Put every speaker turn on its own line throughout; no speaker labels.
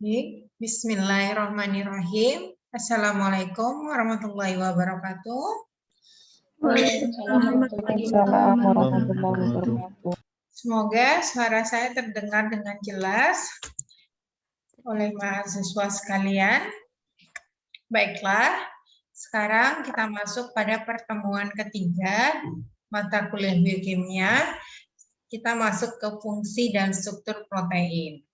Bismillahirrahmanirrahim. Assalamualaikum warahmatullahi wabarakatuh.
Waalaikumsalam warahmatullahi wabarakatuh.
Semoga suara saya terdengar dengan jelas oleh mahasiswa sekalian. Baiklah, sekarang kita masuk pada pertemuan ketiga mata kuliah biokimia. Kita masuk ke fungsi dan struktur protein.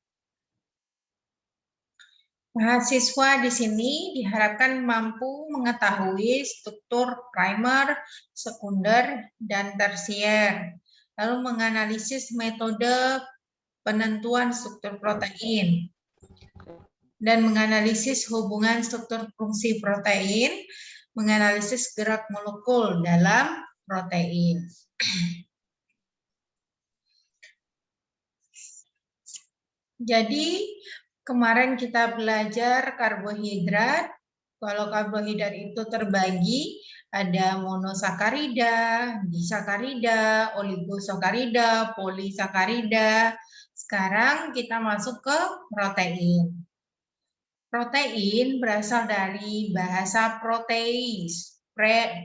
Mahasiswa di sini diharapkan mampu mengetahui struktur primer, sekunder, dan tersier, lalu menganalisis metode penentuan struktur protein, dan menganalisis hubungan struktur fungsi protein, menganalisis gerak molekul dalam protein. Jadi, kemarin kita belajar karbohidrat. Kalau karbohidrat itu terbagi, ada monosakarida, disakarida, oligosakarida, polisakarida. Sekarang kita masuk ke protein. Protein berasal dari bahasa proteis,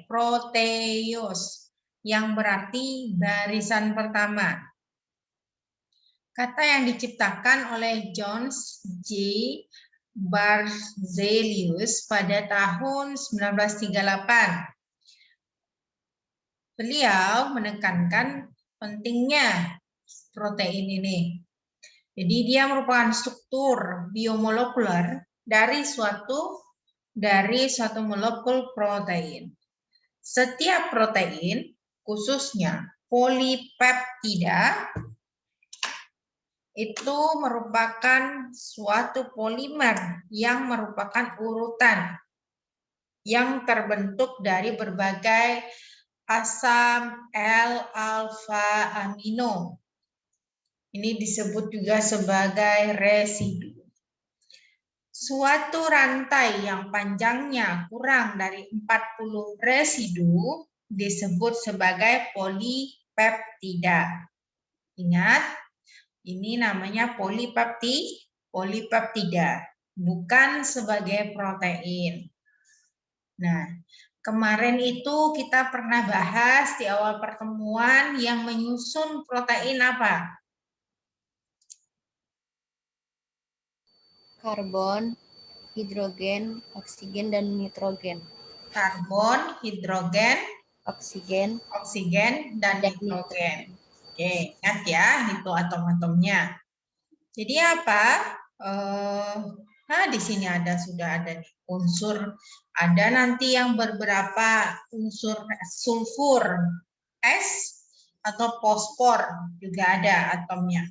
proteos, yang berarti barisan pertama. Kata yang diciptakan oleh John J. Berzelius pada tahun 1938. Beliau menekankan pentingnya protein ini. Jadi dia merupakan struktur biomolekuler dari suatu molekul protein. Setiap protein, khususnya polipeptida, itu merupakan suatu polimer yang merupakan urutan yang terbentuk dari berbagai asam L-alfa amino. Ini disebut juga sebagai residu. Suatu rantai yang panjangnya kurang dari 40 residu disebut sebagai polipeptida. Ingat, ini namanya polipeptida, bukan sebagai protein. Nah, kemarin itu kita pernah bahas di awal pertemuan yang menyusun protein apa?
Karbon, hidrogen, oksigen, dan nitrogen.
Karbon, hidrogen,
Oksigen,
dan nitrogen. Oke, ingat ya, itu atom-atomnya. Jadi apa? Di sini sudah ada unsur, ada nanti yang beberapa unsur sulfur, S atau fosfor juga ada atomnya.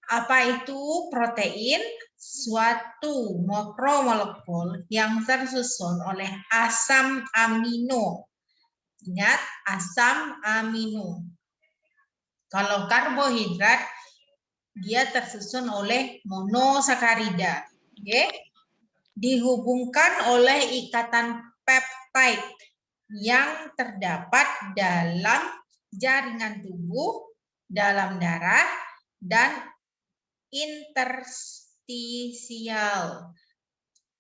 Apa itu protein? Suatu makromolekul yang tersusun oleh asam amino. Ingat, asam amino. Kalau karbohidrat, dia tersusun oleh monosakarida. Okay? Dihubungkan oleh ikatan peptide yang terdapat dalam jaringan tubuh, dalam darah, dan interstisial.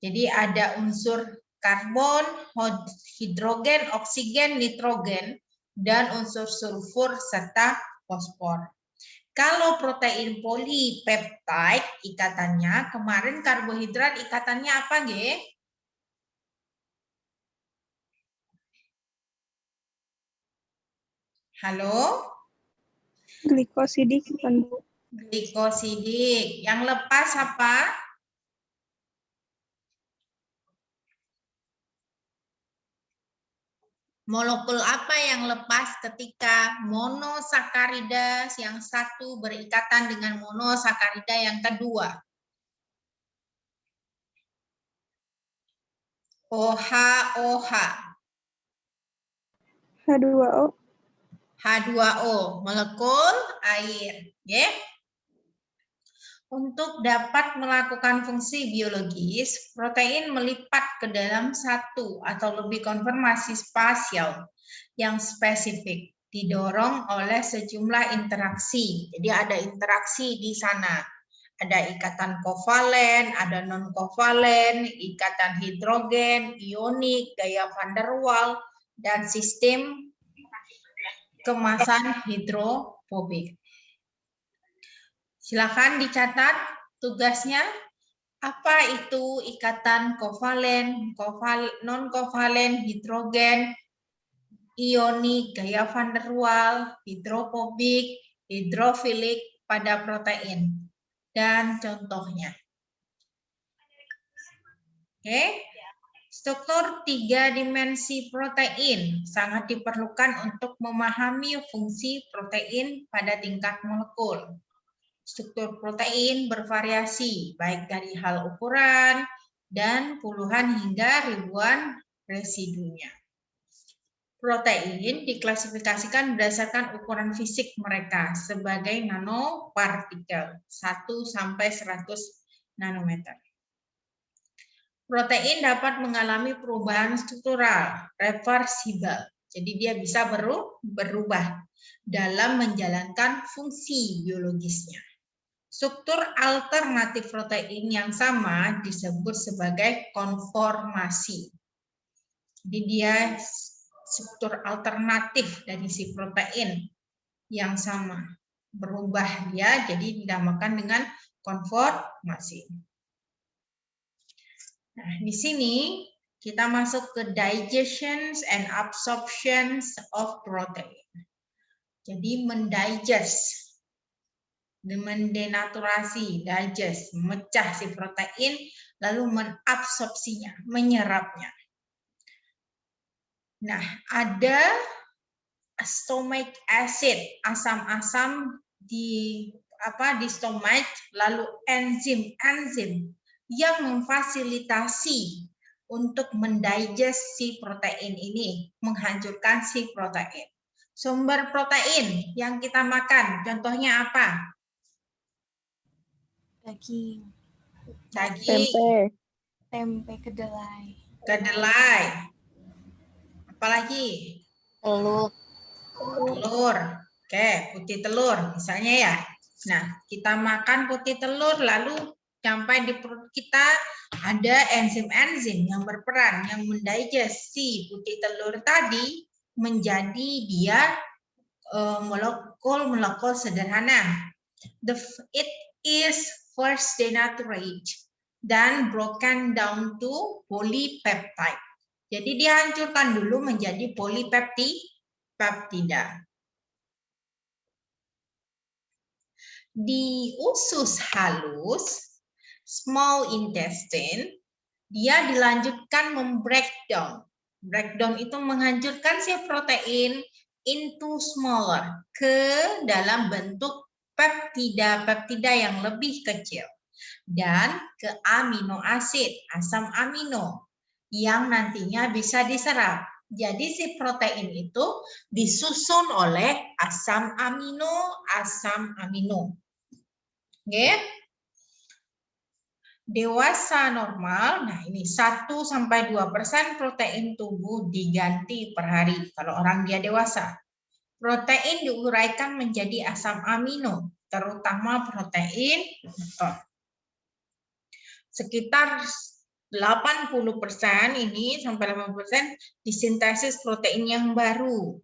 Jadi ada unsur karbon, hidrogen, oksigen, nitrogen, dan unsur sulfur serta fosfor. Kalau protein polipeptide ikatannya, kemarin karbohidrat ikatannya apa, Ge? Halo?
Glikosidik, kan, Bu?
Glikosidik. Yang lepas apa? Molekul apa yang lepas ketika monosakarida yang satu berikatan dengan monosakarida yang kedua? OH.
H2O.
H2O, molekul air. Ya. Untuk dapat melakukan fungsi biologis, protein melipat ke dalam satu atau lebih konformasi spasial yang spesifik, didorong oleh sejumlah interaksi. Jadi ada interaksi di sana. Ada ikatan kovalen, ada non-kovalen, ikatan hidrogen, ionik, gaya van der Waals, dan sistem kemasan hidrofobik. Silakan dicatat tugasnya. Apa itu ikatan kovalen, non-kovalen, hidrogen, ionik, gaya van der Waals, hidrofobik, hidrofilik pada protein, dan contohnya. Oke, struktur 3 dimensi protein sangat diperlukan untuk memahami fungsi protein pada tingkat molekul. Struktur protein bervariasi, baik dari hal ukuran dan puluhan hingga ribuan residunya. Protein diklasifikasikan berdasarkan ukuran fisik mereka sebagai nanopartikel 1 sampai 100 nanometer. Protein dapat mengalami perubahan struktural reversibel. Jadi dia bisa berubah dalam menjalankan fungsi biologisnya. Struktur alternatif protein yang sama disebut sebagai konformasi. Jadi dia struktur alternatif dari si protein yang sama. Berubah dia jadi dinamakan dengan konformasi. Nah, di sini kita masuk ke digestion and absorption of protein. Jadi mendigest, mendenaturasi, digest, memecah si protein, lalu mengabsorpsinya, menyerapnya. Nah, ada stomach acid, asam-asam di stomach, lalu enzim yang memfasilitasi untuk mendigest si protein ini, menghancurkan si protein. Sumber protein yang kita makan, contohnya apa?
Daging,
Daging,
tempe, kedelai,
apalagi?
telur,
Oke, putih telur misalnya ya. Nah, kita makan putih telur lalu sampai di perut kita ada enzim-enzim yang berperan yang mendigest si putih telur tadi menjadi dia molekul sederhana. It is first denatured dan broken down to polypeptide. Jadi dihancurkan dulu menjadi polipeptida. Di usus halus, small intestine, dia dilanjutkan membreakdown. Breakdown itu menghancurkan si protein into smaller, ke dalam bentuk peptida yang lebih kecil. Dan ke amino acid, asam amino, yang nantinya bisa diserap. Jadi si protein itu disusun oleh asam amino. Oke. Dewasa normal, nah ini 1-2% protein tubuh diganti per hari kalau orang dia dewasa. Protein diuraikan menjadi asam amino, terutama protein sekitar 80% ini sampai 80% disintesis protein yang baru.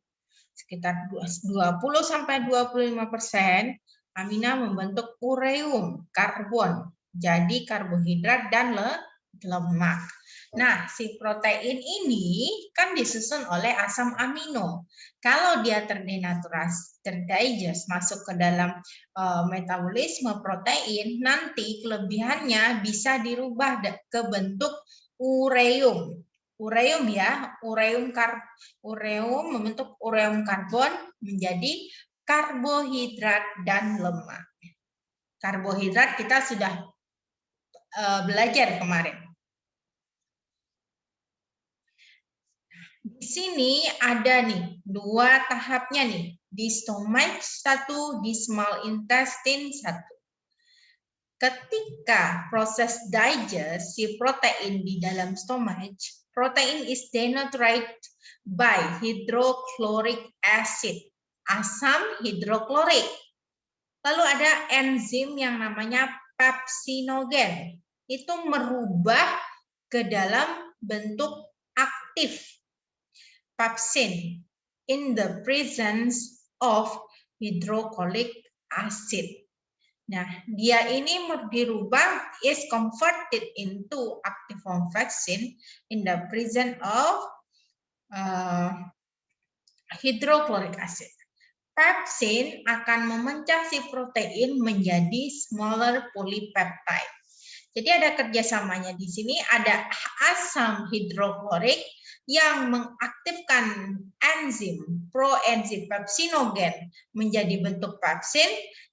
Sekitar 20-25% amina membentuk ureum, karbon. Jadi karbohidrat dan lemak. Nah, si protein ini kan disusun oleh asam amino. Kalau dia terdenaturasi, terdigest, masuk ke dalam metabolisme protein, nanti kelebihannya bisa dirubah ke bentuk ureum. Ureum ya, ureum membentuk ureum karbon menjadi karbohidrat dan lemak. Karbohidrat kita sudah belajar kemarin. Di sini ada nih 2 tahapnya nih, di stomach 1, di small intestine 1. Ketika proses digest si protein di dalam stomach, protein is denatured by hydrochloric acid, asam hidroklorik. Lalu ada enzim yang namanya pepsinogen. Itu merubah ke dalam bentuk aktif pepsin in the presence of hydrochloric acid. Nah, dia ini dirubah is converted into active form pepsin in the presence of hydrochloric acid. Pepsin akan memecah si protein menjadi smaller polypeptide. Jadi ada kerjasamanya di sini, ada asam hidroklorik yang mengaktifkan enzim proenzim pepsinogen menjadi bentuk pepsin.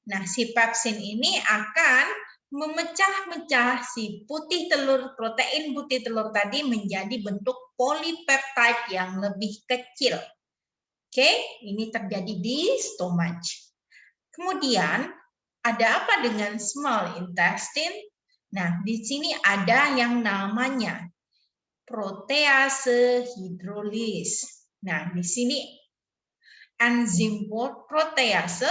Nah, si pepsin ini akan memecah-mecah si putih telur, protein putih telur tadi menjadi bentuk polypeptide yang lebih kecil. Oke, ini terjadi di stomach. Kemudian ada apa dengan small intestine? Nah, di sini ada yang namanya protease hidrolis. Nah, di sini enzim protease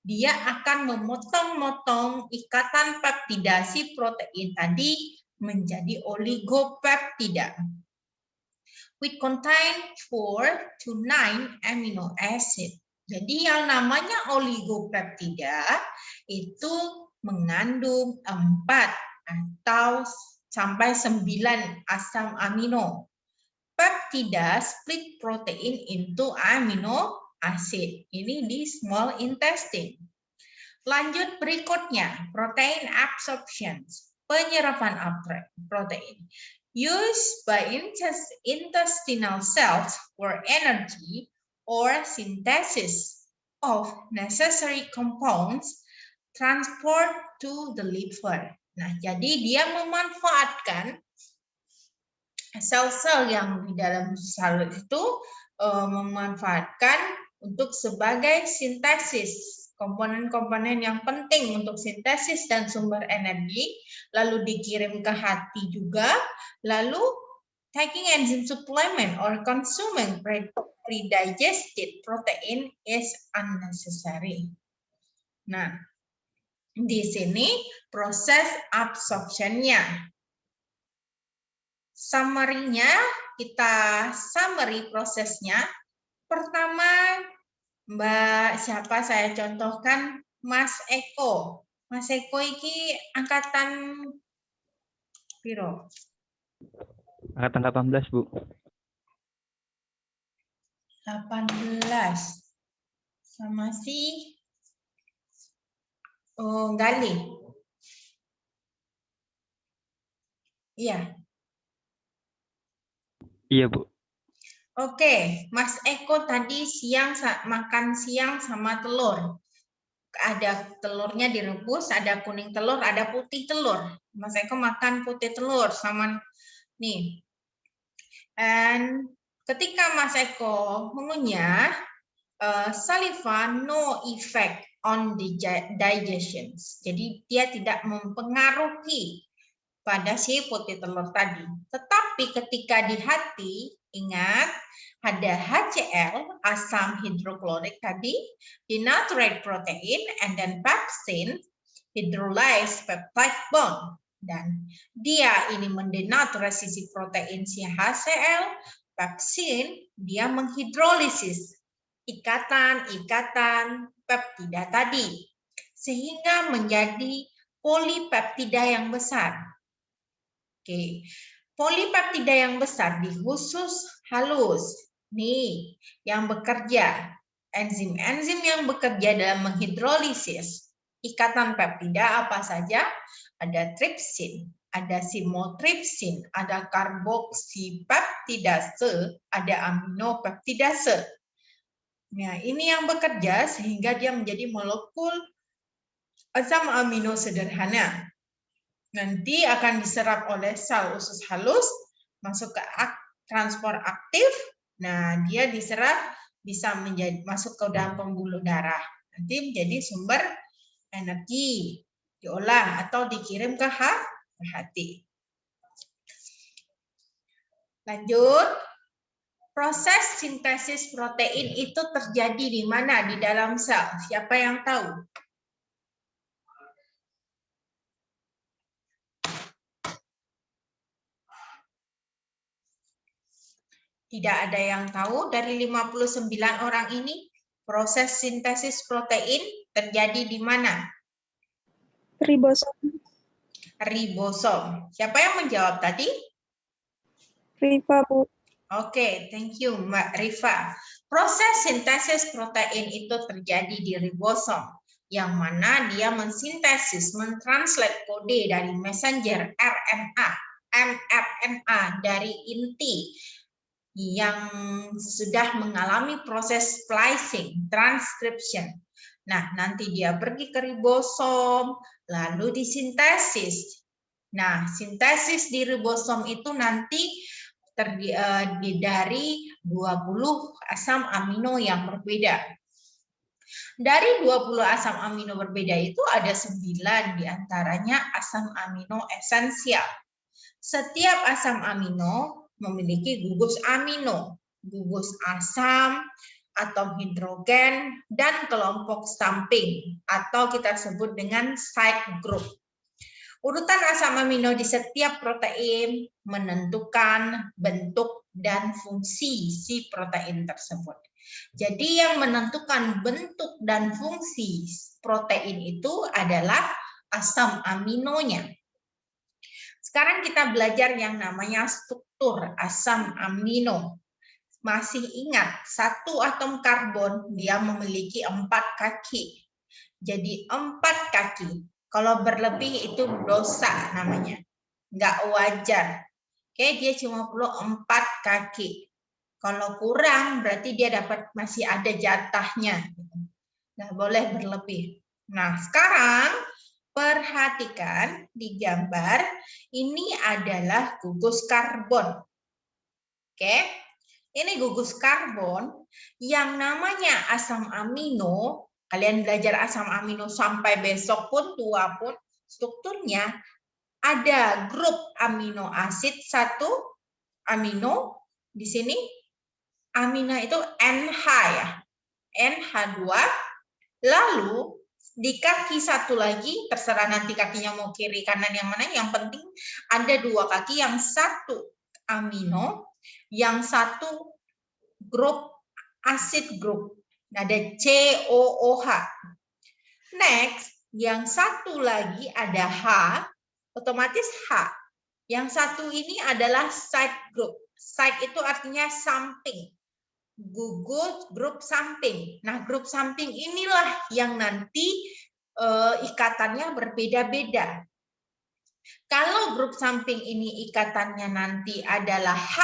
dia akan memotong-motong ikatan peptidasi protein tadi menjadi oligopeptida. Which contain 4 to 9 amino acid. Jadi yang namanya oligopeptida itu mengandung 4 atau sampai 9 asam amino. Peptida split protein into amino acid. Ini di small intestine. Lanjut berikutnya, protein absorption, penyerapan protein. Used by intestinal cells for energy or synthesis of necessary compounds transport to the liver. Nah, jadi dia memanfaatkan sel-sel yang di dalam sel itu memanfaatkan untuk sebagai sintesis komponen-komponen yang penting untuk sintesis dan sumber energi, lalu dikirim ke hati juga, lalu taking enzyme supplement or consuming pre-digested protein is unnecessary. Nah, di sini proses absorption-nya. Summary-nya, kita summary prosesnya. Pertama, Mbak siapa saya contohkan Mas Eko. Mas Eko iki angkatan piro?
Angkatan 18, Bu.
18. Sama si Gali. Iya.
Iya, Bu.
Oke, Mas Eko tadi makan siang sama telur. Ada telurnya direbus, ada kuning telur, ada putih telur. Mas Eko makan putih telur sama nih. Dan ketika Mas Eko mengunyah, saliva no effect on the digestion. Jadi dia tidak mempengaruhi pada si putih telur tadi. Tetapi ketika di hati, ingat ada HCl, asam hidroklorik tadi, denaturate protein, and then pepsin, hydrolyzed peptide bond. Dan dia ini mendenaturasi si protein si HCl, pepsin, dia menghidrolisis ikatan-ikatan peptida tadi. Sehingga menjadi polipeptida yang besar. Oke, polipeptida yang besar di usus halus. Nih, yang bekerja. Enzim-enzim yang bekerja dalam menghidrolisis ikatan peptida apa saja? Ada tripsin, ada simotripsin, ada karboksipeptidase, ada aminopeptidase. Nah, ini yang bekerja sehingga dia menjadi molekul asam amino sederhana. Nanti akan diserap oleh sel usus halus, masuk ke transport aktif. Nah, dia diserap bisa masuk ke dalam pembuluh darah. Nanti menjadi sumber energi, diolah atau dikirim ke hati. Lanjut, proses sintesis protein itu terjadi di mana? Di dalam sel. Siapa yang tahu? Tidak ada yang tahu dari 59 orang ini proses sintesis protein terjadi di mana?
Ribosom.
Ribosom. Siapa yang menjawab tadi?
Rifa, Bu.
Oke, thank you Mbak Rifa. Proses sintesis protein itu terjadi di ribosom, yang mana dia mensintesis, mentranslate kode dari messenger RNA, mRNA dari inti yang sudah mengalami proses splicing, transcription. Nah, nanti dia pergi ke ribosom, lalu disintesis. Nah, sintesis di ribosom itu nanti terdiri dari 20 asam amino yang berbeda. Dari 20 asam amino berbeda itu ada 9 diantaranya asam amino esensial. Setiap asam amino memiliki gugus amino, gugus asam, atom hidrogen, dan kelompok samping atau kita sebut dengan side group. Urutan asam amino di setiap protein menentukan bentuk dan fungsi si protein tersebut. Jadi yang menentukan bentuk dan fungsi protein itu adalah asam aminonya. Sekarang kita belajar yang namanya struktur asam amino. Masih ingat, satu atom karbon dia memiliki 4 kaki. Jadi 4 kaki. Kalau berlebih itu dosa namanya. Nggak wajar. Oke, dia cuma perlu 4 kaki. Kalau kurang berarti dia masih ada jatahnya. Nggak boleh berlebih. Nah, sekarang perhatikan di gambar, ini adalah gugus karbon. Oke, ini gugus karbon yang namanya asam amino. Kalian belajar asam amino sampai besok pun, tua pun, strukturnya ada grup amino asid 1, amino, di sini amino itu NH ya, NH2, lalu di kaki satu lagi, terserah nanti kakinya mau kiri kanan yang mana, yang penting ada 2 kaki, yang satu amino, yang satu grup acid group. Ada COOH. Next, yang satu lagi ada H, otomatis H. Yang satu ini adalah side group. Side itu artinya samping. Gugus grup samping. Nah, grup samping inilah yang nanti ikatannya berbeda-beda. Kalau grup samping ini ikatannya nanti adalah H,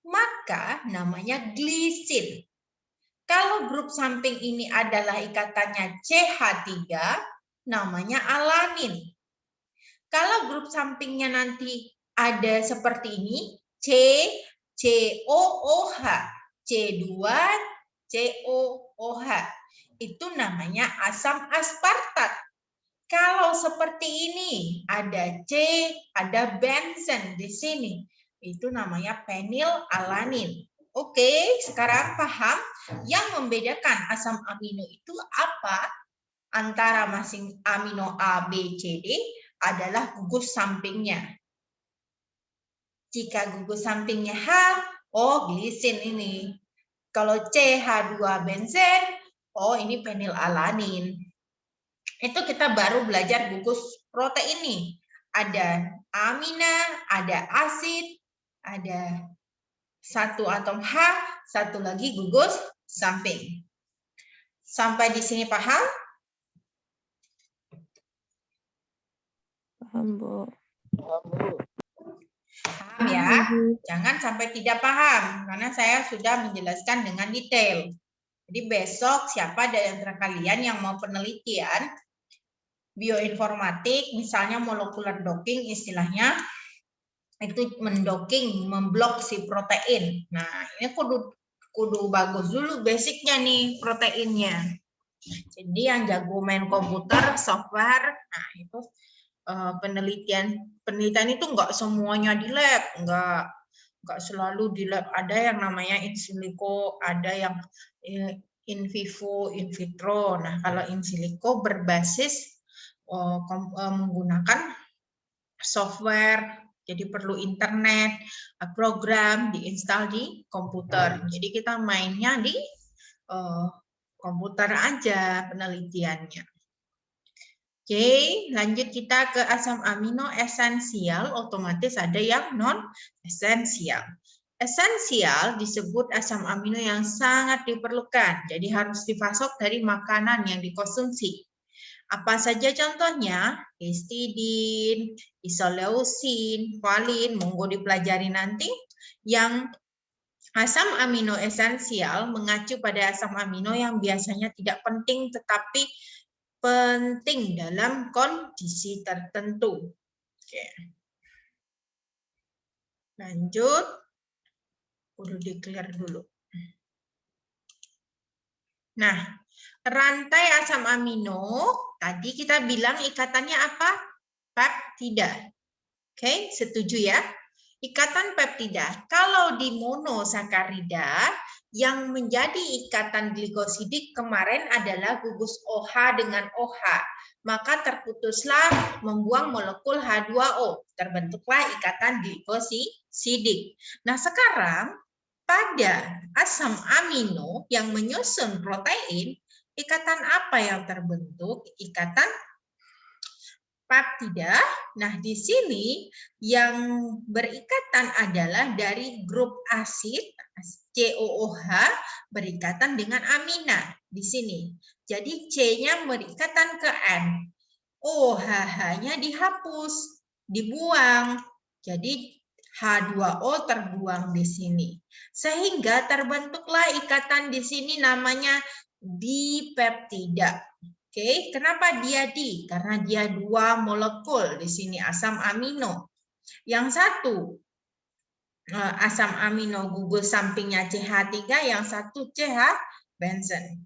maka namanya glisin. Kalau grup samping ini adalah ikatannya CH3, namanya alanin. Kalau grup sampingnya nanti ada seperti ini, COOH, C2, COOH, itu namanya asam aspartat. Kalau seperti ini, ada C, ada benzen di sini, itu namanya penilalanin. Oke, sekarang paham yang membedakan asam amino itu apa? Antara masing amino A, B, C, D adalah gugus sampingnya. Jika gugus sampingnya H, oh glisin ini. Kalau C, H2 benzen, oh ini penilalanin. Itu kita baru belajar gugus protein ini. Ada amina, ada asid, ada satu atom H, satu lagi gugus samping. Sampai di sini paham?
Paham, Bu.
Paham ya? Jangan sampai tidak paham, karena saya sudah menjelaskan dengan detail. Jadi besok siapa dari antara kalian yang mau penelitian bioinformatik, misalnya molekular docking istilahnya, itu mendocking, memblok si protein. Nah, ini kudu bagus dulu basicnya nih proteinnya. Jadi yang jago main komputer, software, nah itu penelitian itu enggak semuanya di lab, enggak selalu di lab. Ada yang namanya in silico, ada yang in vivo, in vitro. Nah, kalau in silico berbasis menggunakan software Jadi perlu internet, program diinstal di komputer. Jadi kita mainnya di komputer aja penelitiannya. Oke, lanjut kita ke asam amino esensial, otomatis ada yang non esensial. Esensial disebut asam amino yang sangat diperlukan, jadi harus dipasok dari makanan yang dikonsumsi. Apa saja contohnya? Histidin, isoleusin, valin, monggo dipelajari nanti. Yang asam amino esensial mengacu pada asam amino yang biasanya tidak penting tetapi penting dalam kondisi tertentu. Oke. Lanjut. Perlu di-clear dulu. Nah, rantai asam amino, tadi kita bilang ikatannya apa? Peptida. Oke, setuju ya? Ikatan peptida. Kalau di monosakarida, yang menjadi ikatan glikosidik kemarin adalah gugus OH dengan OH. Maka terputuslah membuang molekul H2O. Terbentuklah ikatan glikosidik. Nah, sekarang pada asam amino yang menyusun protein, ikatan apa yang terbentuk? Ikatan peptida. Nah, di sini yang berikatan adalah dari grup asid COOH berikatan dengan amina di sini. Jadi C-nya berikatan ke N. OH-nya dihapus, dibuang. Jadi H2O terbuang di sini. Sehingga terbentuklah ikatan di sini namanya dipeptida. Oke, kenapa dia di? Karena dia 2 molekul di sini asam amino. Yang satu asam amino gugus sampingnya CH3, yang satu CH benzen.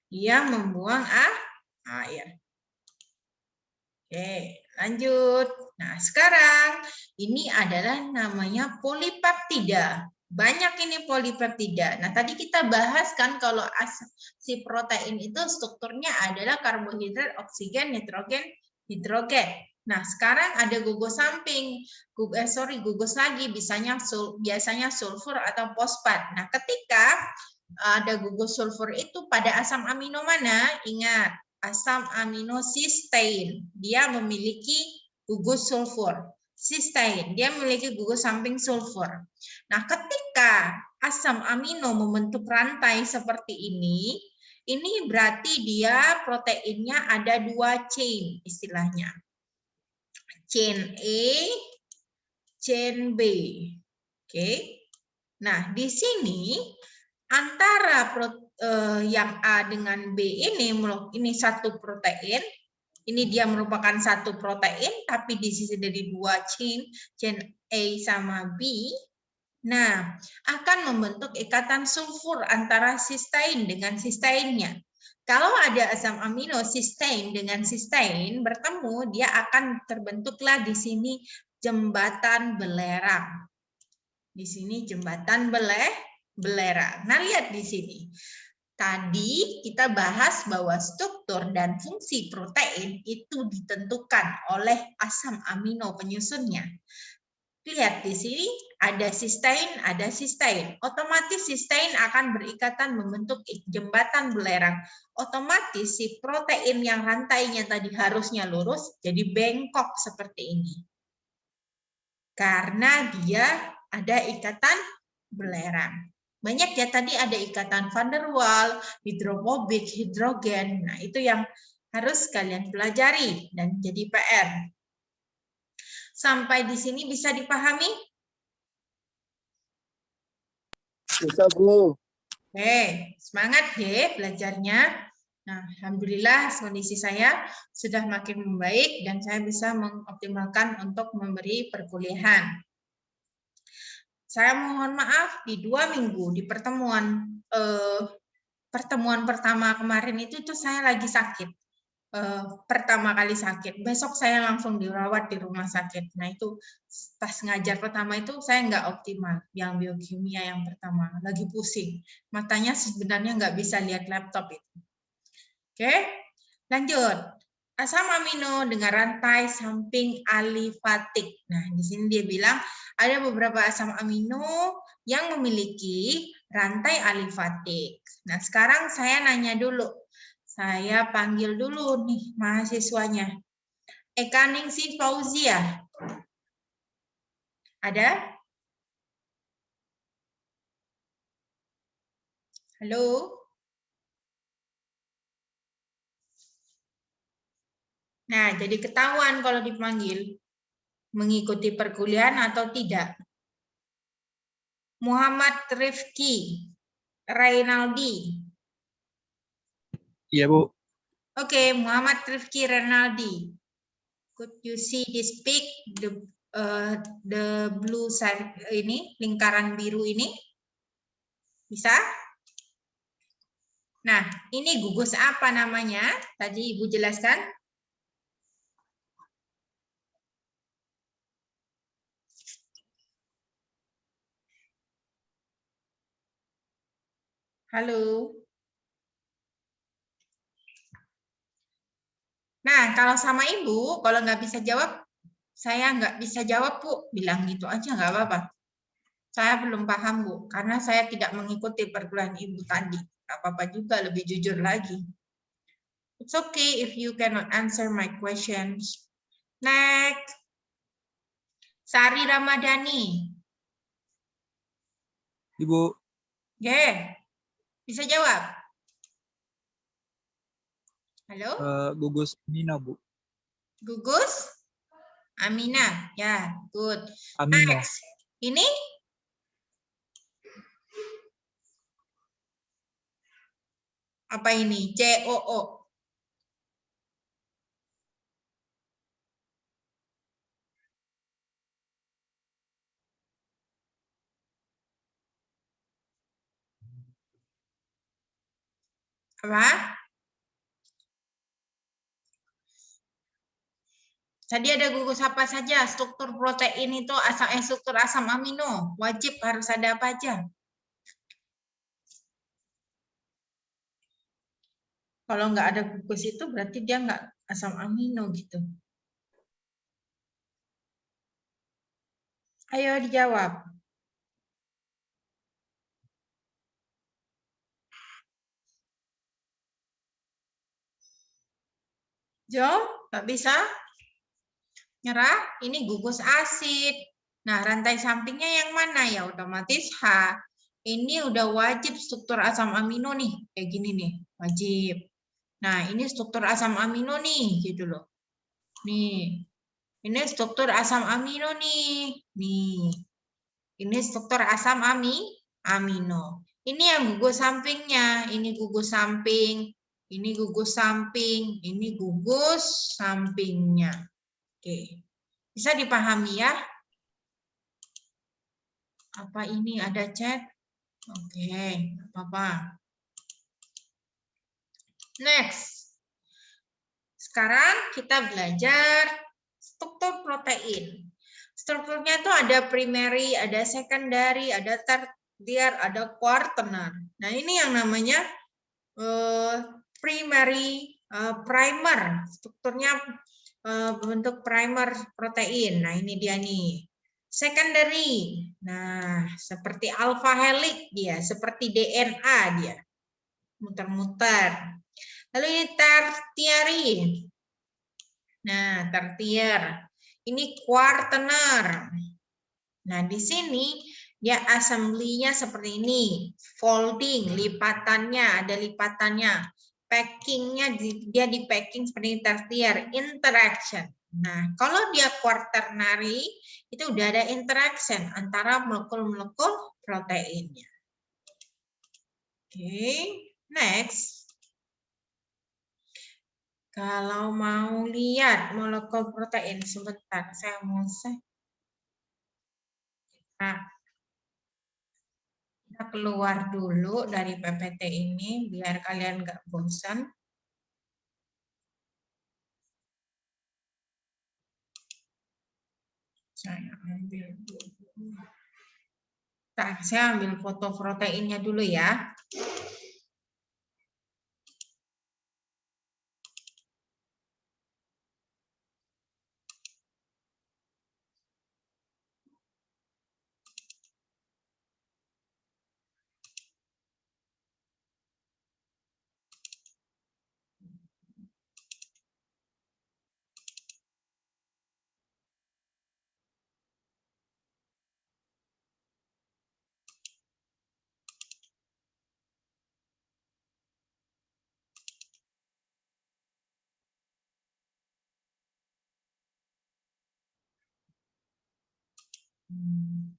Dia membuang air. Oke, lanjut. Nah, sekarang ini adalah namanya polipeptida. Banyak ini polipeptida. Nah, tadi kita bahas kan kalau si protein itu strukturnya adalah karbohidrat, oksigen, nitrogen, hidrogen. Nah, sekarang ada gugus samping. Gugus lagi biasanya sulfur atau fosfat. Nah, ketika ada gugus sulfur itu pada asam amino mana? Ingat, asam amino cysteine. Dia memiliki gugus sulfur. Cysteine, dia memiliki gugus samping sulfur. Nah, ketika asam amino membentuk rantai seperti ini berarti dia proteinnya ada 2 chain istilahnya. Chain A, chain B. Oke. Nah, di sini antara yang A dengan B ini satu protein. Ini dia merupakan satu protein, tapi di sisi dari 2 chain A sama B. Nah, akan membentuk ikatan sulfur antara cysteine dengan cysteinnya. Kalau ada asam amino cysteine dengan cysteine bertemu, dia akan terbentuklah di sini jembatan belerang. Di sini jembatan belerang. Nah, lihat di sini. Tadi kita bahas bahwa struktur dan fungsi protein itu ditentukan oleh asam amino penyusunnya. Lihat di sini ada cysteine, Otomatis cysteine akan berikatan membentuk jembatan belerang. Otomatis si protein yang rantainya tadi harusnya lurus jadi bengkok seperti ini. Karena dia ada ikatan belerang. Banyak ya, tadi ada ikatan van der Waals, hidrofobik, hidrogen. Nah, itu yang harus kalian pelajari dan jadi PR. Sampai di sini bisa dipahami?
Bisa, Bu.
Oke, semangat ya belajarnya. Nah, alhamdulillah kondisi saya sudah makin membaik dan saya bisa mengoptimalkan untuk memberi perkuliahan. Saya mohon maaf di 2 minggu di pertemuan pertama kemarin itu saya lagi sakit. Pertama kali sakit. Besok saya langsung dirawat di rumah sakit. Nah, itu pas ngajar pertama itu saya nggak optimal. Yang biokimia yang pertama lagi pusing. Matanya sebenarnya nggak bisa lihat laptop itu. Oke, lanjut. asam amino dengan rantai samping alifatik. Nah, di sini dia bilang ada beberapa asam amino yang memiliki rantai alifatik. Nah, sekarang saya nanya dulu. Saya panggil dulu nih mahasiswanya. Eka Ningsih Fauzia. Ada? Halo? Nah, jadi ketahuan kalau dipanggil mengikuti perkuliahan atau tidak. Muhammad Rifki Rainaldi.
Iya, Bu.
Oke, Muhammad Rifki Rainaldi. Could you see this pic, the blue side ini, lingkaran biru ini? Bisa? Nah, ini gugus apa namanya? Tadi Ibu jelaskan. Halo. Nah, kalau sama Ibu, kalau nggak bisa jawab, saya nggak bisa jawab, Bu. Bilang gitu aja, nggak apa-apa. Saya belum paham, Bu, karena saya tidak mengikuti perkuliahan Ibu tadi. Nggak apa-apa juga, lebih jujur lagi. It's okay if you cannot answer my questions. Next. Sari Ramadhani.
Ibu.
Oke. Bisa jawab? Halo?
Gugus Mina, Bu.
Gugus? Amina. Ya, good.
Amino.
Next. Ini? Apa ini? COO. Apa? Tadi ada gugus apa saja? Struktur protein itu struktur asam amino. Wajib harus ada apa aja? Kalau nggak ada gugus itu berarti dia nggak asam amino gitu. Ayo dijawab. Jo, nggak bisa? Nyerah? Ini gugus asid. Nah, rantai sampingnya yang mana? Ya otomatis H. Ini udah wajib struktur asam amino nih. Kayak gini nih, wajib. Nah, ini struktur asam amino nih, gitu loh. Nih, ini struktur asam amino nih. Nih, ini struktur asam amino. Ini yang gugus sampingnya. Ini gugus samping. Ini gugus samping. Ini gugus sampingnya. Oke. Bisa dipahami ya? Apa ini ada chat? Oke, apa-apa. Next. Sekarang kita belajar struktur protein. Strukturnya itu ada primary, ada secondary, ada tertiary, ada quaternary. Nah, ini yang namanya primary primer. Strukturnya bentuk primer protein. Nah, ini dia nih. Secondary. Nah, seperti alpha helix dia, seperti DNA dia. Muter-muter. Lalu ini tertiary. Nah, tertiary. Ini quaternary. Nah, di sini dia assembly-nya seperti ini. Folding, lipatannya, ada lipatannya. Packing-nya dia di packing seperti tertiary. Interaction. Nah, kalau dia quaternary, itu udah ada interaction antara molekul-molekul proteinnya. Oke, next. Kalau mau lihat molekul protein, sebentar, saya mau kita keluar dulu dari PPT ini, biar kalian nggak bosan. Saya ambil dulu. Nah, saya ambil foto proteinnya dulu ya. Nah,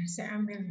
saya ambil.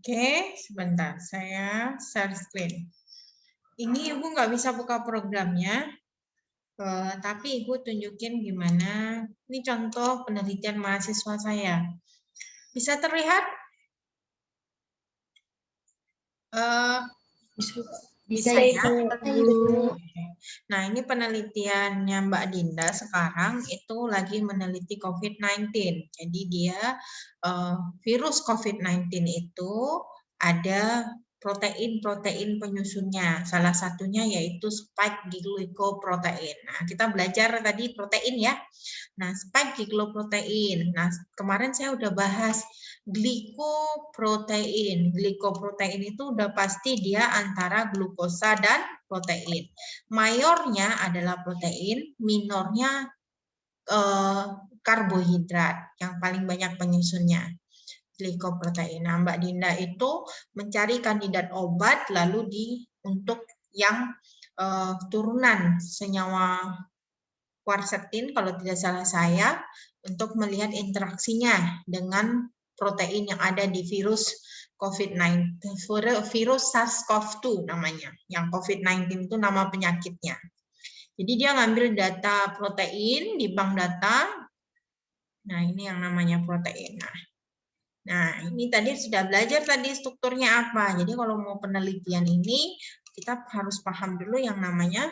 Oke, sebentar. Saya share screen. Ini Ibu nggak bisa buka programnya, tapi Ibu tunjukin gimana. Ini contoh penelitian mahasiswa saya. Bisa terlihat? Bisa ya? Nah, ini penelitiannya Mbak Dinda sekarang itu lagi meneliti COVID-19. Jadi dia virus COVID-19 itu ada protein-protein penyusunnya. Salah satunya yaitu spike glycoprotein. Nah, kita belajar tadi protein ya. Nah, spike glycoprotein. Nah, kemarin saya udah bahas glikoprotein. Glikoprotein itu udah pasti dia antara glukosa dan protein. Mayornya adalah protein, minornya karbohidrat yang paling banyak penyusunnya. Glikoprotein. Nah, Mbak Dinda itu mencari kandidat obat lalu untuk yang turunan senyawa quercetin kalau tidak salah saya untuk melihat interaksinya dengan protein yang ada di virus COVID-19, virus SARS-CoV-2 namanya. Yang COVID-19 itu nama penyakitnya. Jadi dia ngambil data protein di bank data. Nah, ini yang namanya protein. Nah, ini tadi sudah belajar tadi strukturnya apa. Jadi kalau mau penelitian ini, kita harus paham dulu yang namanya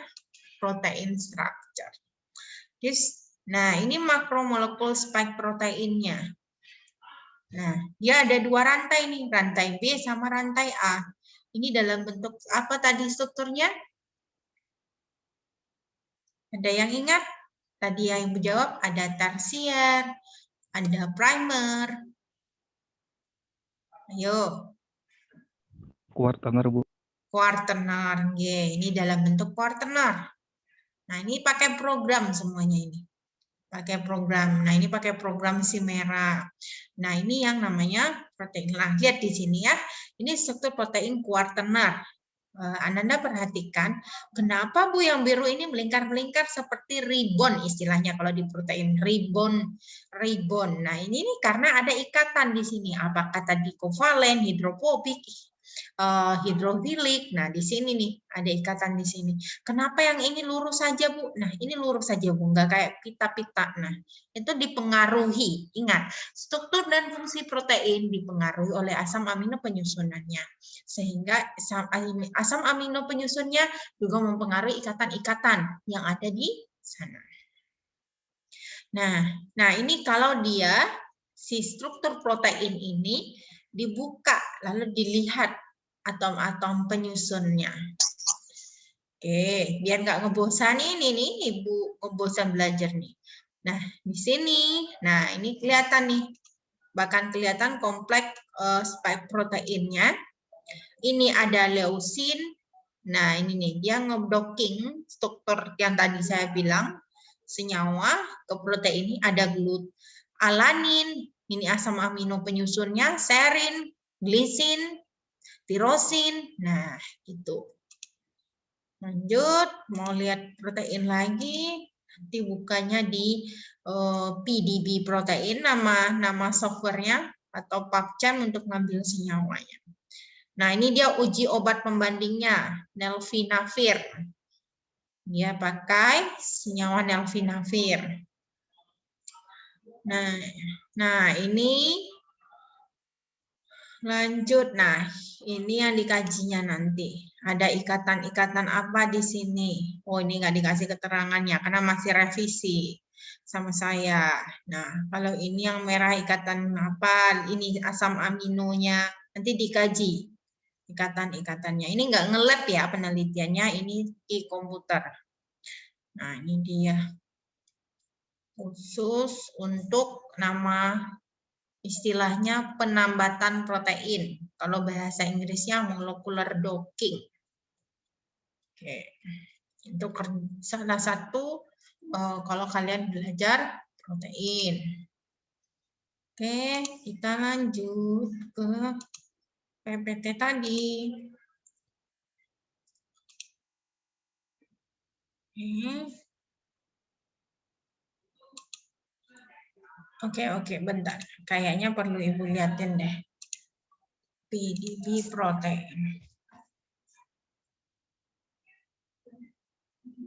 protein structure. Nah, ini makromolekul spike proteinnya. Nah, dia ada dua rantai nih, rantai B sama rantai A. Ini dalam bentuk apa tadi strukturnya? Ada yang ingat? Tadi yang menjawab ada tersier, ada primer. Ayo.
Kuartener, Bu.
Kuartener, ini dalam bentuk kuartener. Nah, ini pakai program semuanya ini. Pakai program. Nah, ini pakai program Chimera. Nah, ini yang namanya protein. Nah, lihat di sini ya. Ini struktur protein kuartener. Ananda perhatikan, kenapa Bu yang biru ini melingkar-melingkar seperti ribbon istilahnya kalau di protein, ribbon. Nah, ini nih karena ada ikatan di sini. Apakah tadi kovalen, hidrofobik, hidrofilik. Nah, di sini nih ada ikatan di sini. Kenapa yang ini lurus saja, Bu? Nah, ini lurus saja, Bu, nggak kayak pita-pita. Nah, itu dipengaruhi. Ingat, struktur dan fungsi protein dipengaruhi oleh asam amino penyusunannya. Sehingga asam amino penyusunnya juga mempengaruhi ikatan-ikatan yang ada di sana. Nah, ini kalau dia si struktur protein ini dibuka lalu dilihat atom-atom penyusunnya. Oke, biar nggak ngebosan ini nih, Ibu ngebosan belajar nih. Nah, di sini, nah ini kelihatan nih, bahkan kelihatan kompleks spike proteinnya. Ini ada leusin. Nah, ini nih, dia ngedocking struktur yang tadi saya bilang, senyawa ke protein ini ada alanin, ini asam amino penyusunnya, serin, glisin, tirosin. Nah, gitu. Lanjut, mau lihat protein lagi. Nanti bukanya di PDB protein, nama softwarenya atau PubChem untuk ngambil senyawanya. Nah, ini dia uji obat pembandingnya, nelfinavir. Dia pakai senyawa nelfinavir. Nah, ini lanjut. Nah, ini yang dikajinya nanti. Ada ikatan-ikatan apa di sini? Oh, ini nggak dikasih keterangannya karena masih revisi sama saya. Nah, kalau ini yang merah ikatan apa? Ini asam aminonya. Nanti dikaji ikatan-ikatannya. Ini nggak nge-lab ya penelitiannya, ini di komputer. Nah, ini dia. Khusus untuk nama istilahnya penambatan protein. Kalau bahasa Inggrisnya molecular docking. Oke. Itu salah satu kalau kalian belajar protein. Oke, kita lanjut ke PPT tadi. Oke, bentar. Kayaknya perlu Ibu liatin deh. PDB protein.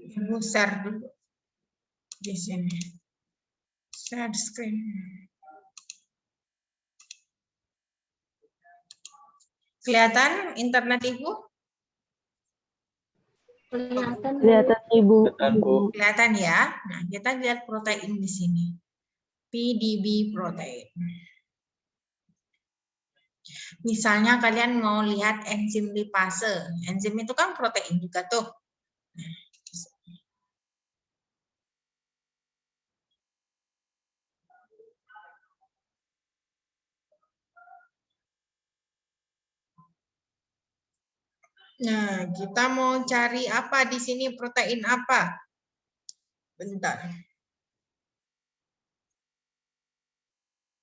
Ibu share dulu di sini. Share screen. Kelihatan internet Ibu?
Kelihatan Ibu.
Kelihatan ya. Nah, kita lihat protein di sini. PDB protein. Misalnya kalian mau lihat enzim lipase. Enzim itu kan protein juga tuh. Nah, kita mau cari apa di sini, protein apa? Bentar.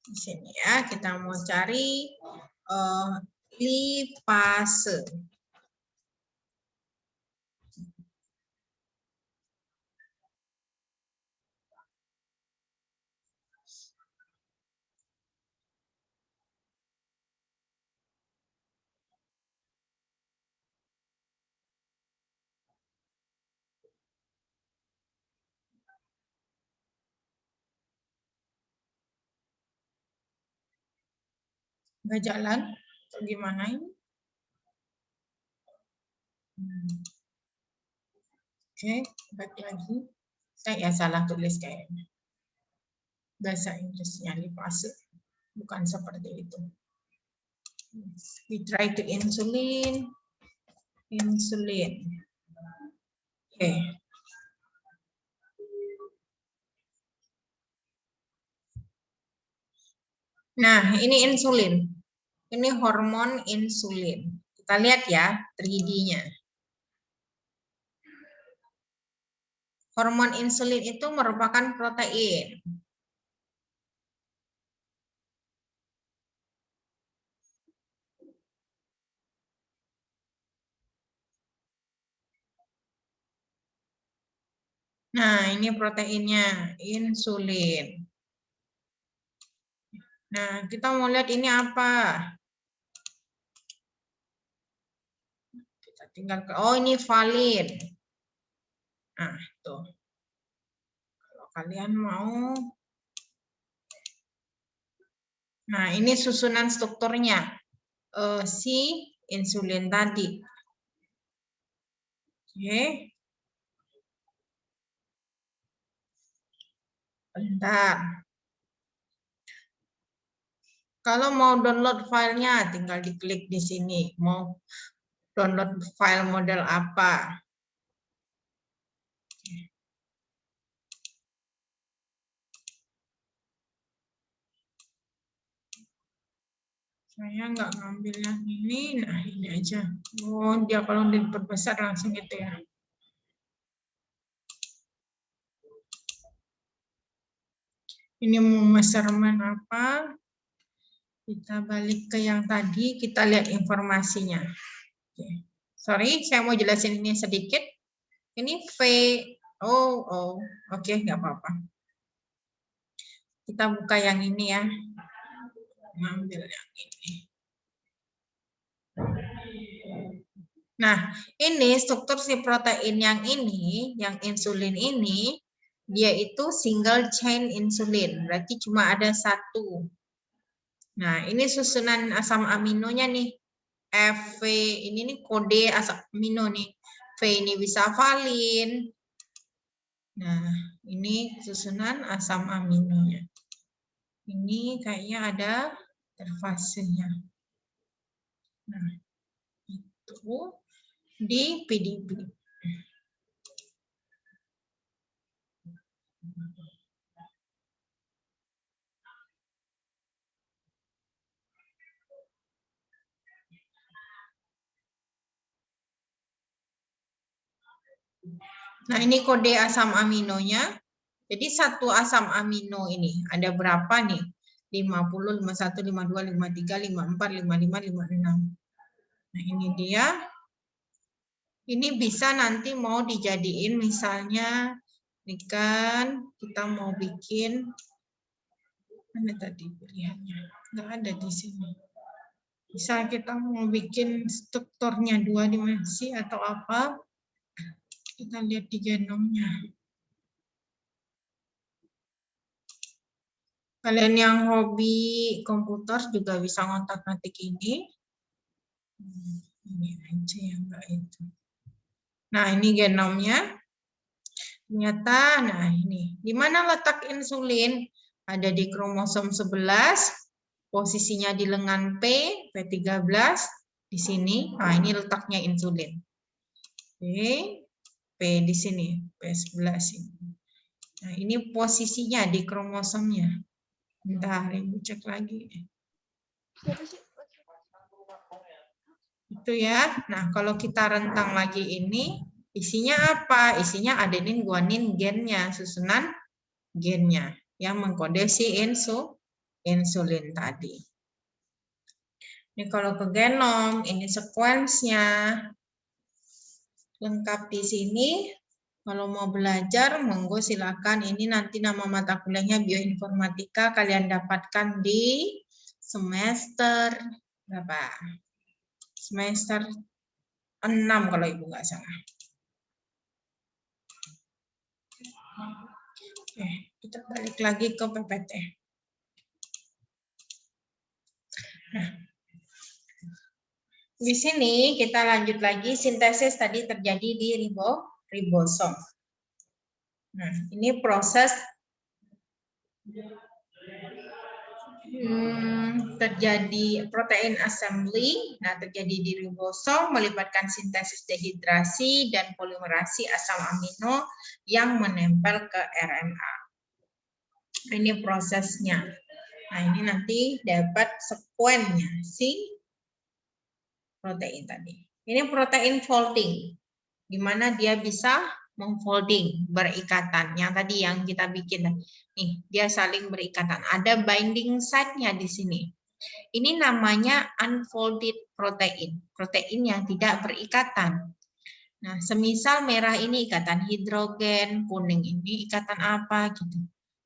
Di sini ya, kita mau cari lipase. Nggak jalan? Atau gimana ini? Oke, baik lagi. Saya salah tulis kayaknya. Bahasa Inggrisnya lipase. Bukan seperti itu. We try to insulin. Oke. Nah, ini insulin. Ini hormon insulin. Kita lihat ya 3D-nya. Hormon insulin itu merupakan protein. Nah, ini proteinnya, insulin. Nah, kita mau lihat ini apa? Kita tinggal ke, oh ini valin. Nah, tuh. Kalau kalian mau. Nah, ini susunan strukturnya. Si insulin tadi. Oke. Bentar. Kalau mau download filenya, tinggal diklik di sini. Mau download file model apa? Saya nggak ngambil yang ini, nah ini aja. Oh, dia kalau diperbesar langsung gitu ya. Ini mau measurement apa? Kita balik ke yang tadi, kita lihat informasinya. Oke. Sorry, saya mau jelasin ini sedikit. Ini V Oh, oke, nggak apa-apa. Kita buka yang ini ya. Ambil yang ini. Nah, ini struktur si protein yang ini, yang insulin ini, dia itu single chain insulin, berarti cuma ada satu. Nah, ini susunan asam aminonya nih. F, V, ini nih kode asam amino nih. V ini bisa valin. Nah, ini susunan asam aminonya. Ini kayaknya ada terfasenya. Nah, itu di PDB. Nah, ini kode asam aminonya. Jadi satu asam amino ini ada berapa nih? 50, 51, 52, 53, 54, 55, 56. Nah, ini dia. Ini bisa nanti mau dijadiin misalnya, ini kan kita mau bikin, mana tadi pilihannya? Nggak ada di sini. Bisa kita mau bikin strukturnya 2 dimensi atau apa? Kita lihat di genomnya. Kalian yang hobi komputer juga bisa ngotak-ngatik ini. Ini aja ya, Mbak itu. Nah, ini genomnya. Ternyata, nah ini. Di mana letak insulin? Ada di kromosom 11, posisinya di lengan P, P13, di sini. Nah, ini letaknya insulin. Oke, P di sini, P11 ini. Nah, ini posisinya di kromosomnya. Bentar, Ibu cek lagi. Itu ya. Nah, kalau kita rentang lagi ini, isinya apa? Isinya adenin, guanin, gennya, susunan gennya yang mengkode si insulin tadi. Ini kalau ke genom, ini sekuensnya lengkap di sini. Kalau mau belajar, monggo silakan. Ini nanti nama mata kuliahnya bioinformatika, kalian dapatkan di semester berapa? Semester 6 kalau Ibu nggak salah. Oke, kita balik lagi ke PPT. Nah, di sini kita lanjut lagi, sintesis tadi terjadi di ribosom. Nah, ini proses terjadi protein assembly, nah terjadi di ribosom melibatkan sintesis dehidrasi dan polimerasi asam amino yang menempel ke RNA. Ini prosesnya. Nah, ini nanti dapat sekuennya si protein tadi. Ini protein folding, di mana dia bisa memfolding, berikatan. Yang tadi yang kita bikin, nih dia saling berikatan. Ada binding site-nya di sini. Ini namanya unfolded protein, protein yang tidak berikatan. Nah, semisal merah ini ikatan hidrogen, kuning ini ikatan apa gitu.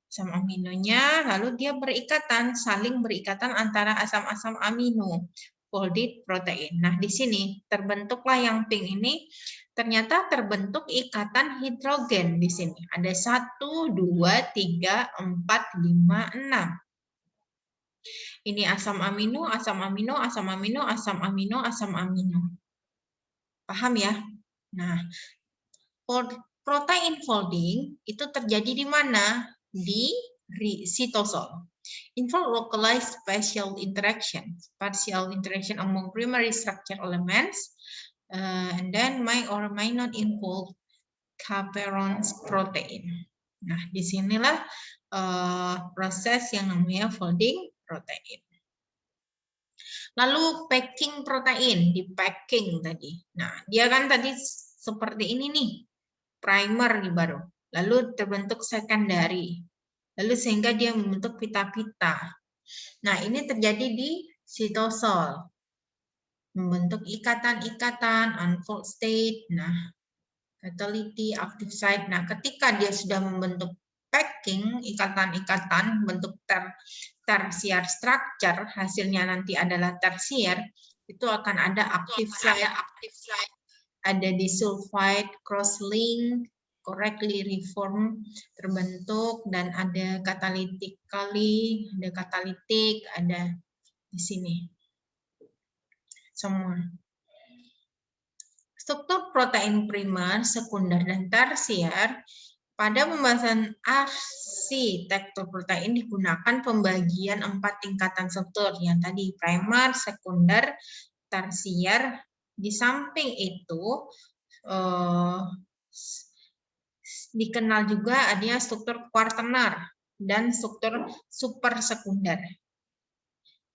Asam aminonya, lalu dia berikatan, saling berikatan antara asam-asam amino, folded protein. Nah, di sini terbentuklah yang pink ini, ternyata terbentuk ikatan hidrogen di sini. Ada 1, 2, 3, 4, 5, 6. Ini asam amino, asam amino, asam amino, asam amino, asam amino. Paham ya? Nah, protein folding itu terjadi di mana? Di sitosol. Involve localized spatial interaction among primary structure elements, and then may or may not involve chaperone protein. Nah, disinilah proses yang namanya folding protein. Lalu packing protein, di packing tadi. Nah, dia kan tadi seperti ini nih, primer nih baru. Lalu terbentuk secondary. Lalu sehingga dia membentuk pita-pita. Nah, ini terjadi di sitosol. Membentuk ikatan-ikatan, unfold state. Nah, Catalytic, active site. Nah, ketika dia sudah membentuk packing, ikatan-ikatan bentuk tersier structure, hasilnya nanti adalah tersier, itu akan ada active site, ada disulfide, cross-link, correctly reform, terbentuk, dan ada catalytically, ada katalitik, ada di sini. Semua. Struktur protein primer, sekunder, dan tersier. Pada pembahasan arsitektur protein digunakan pembagian 4 tingkatan struktur. Yang tadi primer, sekunder, tersier. Di samping itu dikenal juga adanya struktur kuartener dan struktur super sekunder.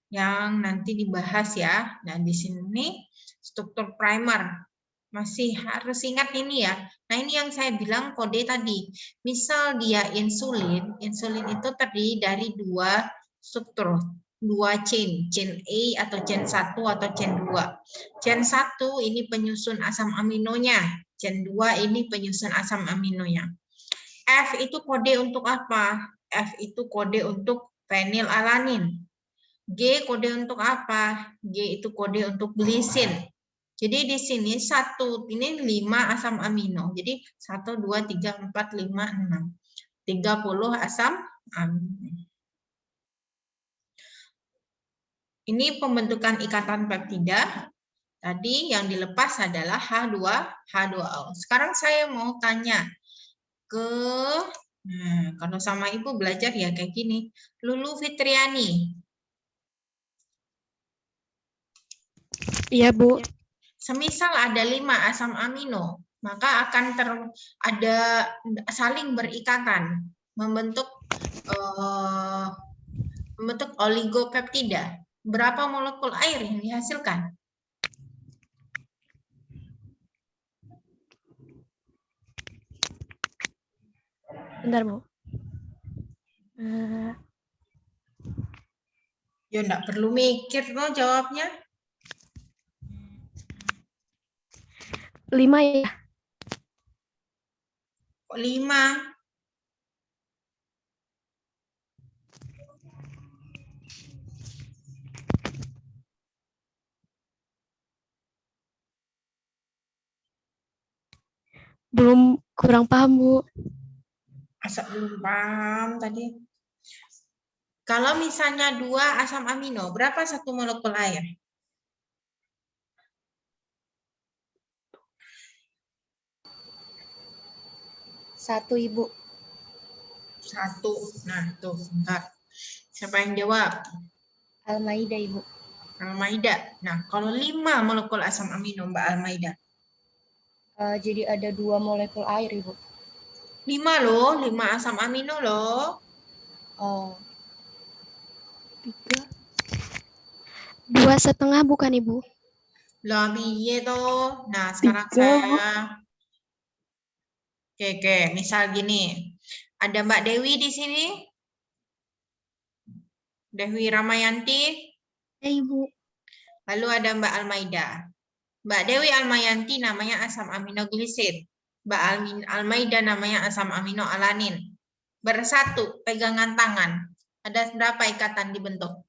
Yang nanti dibahas ya. Nah, di sini struktur primer. Masih harus ingat ini ya. Nah, ini yang saya bilang kode tadi. Misal dia insulin itu terdiri dari 2 struktur, 2 chain A atau chain 1 atau chain 2. Chain 1 ini penyusun asam aminonya, chain 2 ini penyusun asam aminonya. F itu kode untuk apa? F itu kode untuk fenilalanin. G kode untuk apa? G itu kode untuk glisin. Jadi di sini 1, ini 5 asam amino. Jadi 1, 2, 3, 4, 5, 6. 30 asam amino. Ini pembentukan ikatan peptida. Tadi yang dilepas adalah H2O. Sekarang saya mau tanya ke, nah, kalau sama Ibu belajar ya kayak gini. Lulu Fitriani.
Iya, Bu.
Semisal ada 5 asam amino, maka akan ada saling berikatan, membentuk oligopeptida. Berapa molekul air yang dihasilkan?
Bentar, Bu.
Ya enggak perlu mikir loh jawabnya.
5 ya?
Kok 5?
Belum, kurang paham, Bu.
Masa belum paham tadi? Kalau misalnya 2 asam amino, berapa 1 molekul air?
1, Ibu.
1. Nah, tuh, bentar. Siapa yang jawab?
Almaida, Ibu.
Almaida. Nah, kalau 5 molekul asam amino, Mbak Almaida.
Jadi ada 2 molekul air, Ibu.
5 loh, 5 asam amino loh.
Oh,
2,5 bukan, Ibu?
Lah, piye toh? Nah, sekarang saya... Oke, misal gini. Ada Mbak Dewi di sini? Dewi Ramayanti?
Ya, Ibu.
Lalu ada Mbak Almaida. Mbak Dewi Almayanti namanya asam amino glisid. Mbak Almaida namanya asam amino alanin. Bersatu, pegangan tangan. Ada berapa ikatan dibentuk?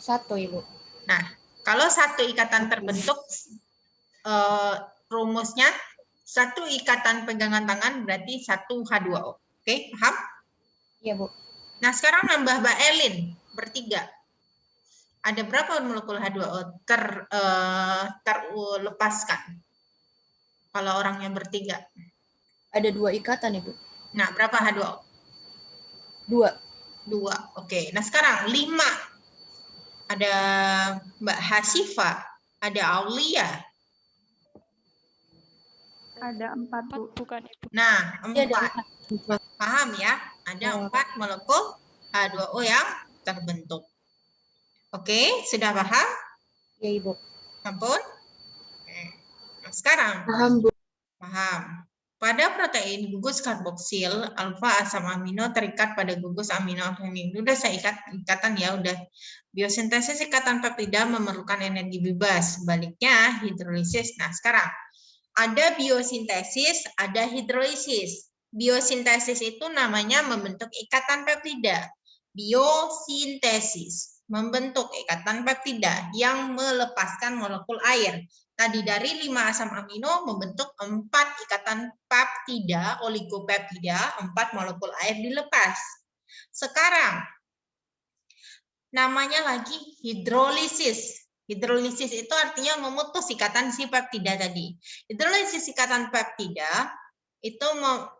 1, Ibu.
Nah, kalau 1 ikatan terbentuk, rumusnya 1 ikatan pegangan tangan berarti 1 H2O. Oke, paham?
Iya, Bu.
Nah, sekarang nambah Mbak Elin, bertiga. Ada berapa molekul H2O terlepaskan? Kalau orangnya bertiga.
Ada 2 ikatan, Ibu.
Nah, berapa H2O?
2.
2. Oke, nah sekarang 5. Ada Mbak Hasifa, ada Aulia.
Ada 4, Bu.
Bukan, Ibu.
Nah,
Iya, ada
4. Paham ya? Ada 4 molekul H2O yang terbentuk. Oke, sudah paham?
Iya, Ibu.
Ampun? Oke. Nah, sekarang
Paham, Bu.
paham. Pada protein gugus karboksil, alfa asam amino terikat pada gugus amino. Ini udah saya ikatan ya, udah Biosintesis ikatan peptida memerlukan energi bebas, sebaliknya hidrolisis. Nah, sekarang ada biosintesis, ada hidrolisis. Biosintesis itu namanya membentuk ikatan peptida. Biosintesis membentuk ikatan peptida yang melepaskan molekul air. Tadi dari 5 asam amino membentuk 4 ikatan peptida, oligopeptida, 4 molekul air dilepas. Sekarang namanya lagi hidrolisis. Hidrolisis itu artinya memutus ikatan si peptida tadi. Hidrolisis ikatan peptida itu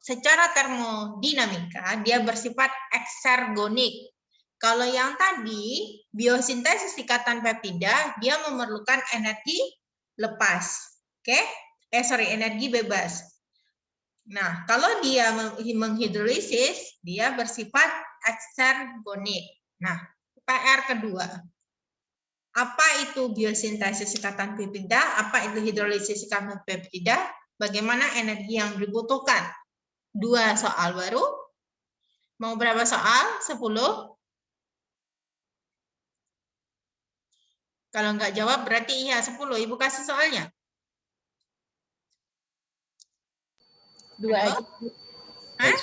secara termodinamika dia bersifat eksergonik. Kalau yang tadi biosintesis ikatan peptida dia memerlukan energi lepas. Oke? Energi bebas. Nah, kalau dia menghidrolisis dia bersifat eksergonik. Nah, PR kedua. Apa itu biosintesis ikatan peptida? Apa itu hidrolisis ikatan peptida? Bagaimana energi yang dibutuhkan? 2 soal baru. Mau berapa soal? 10? Kalau nggak jawab berarti iya 10. Ibu kasih soalnya.
2 aja.
Hah?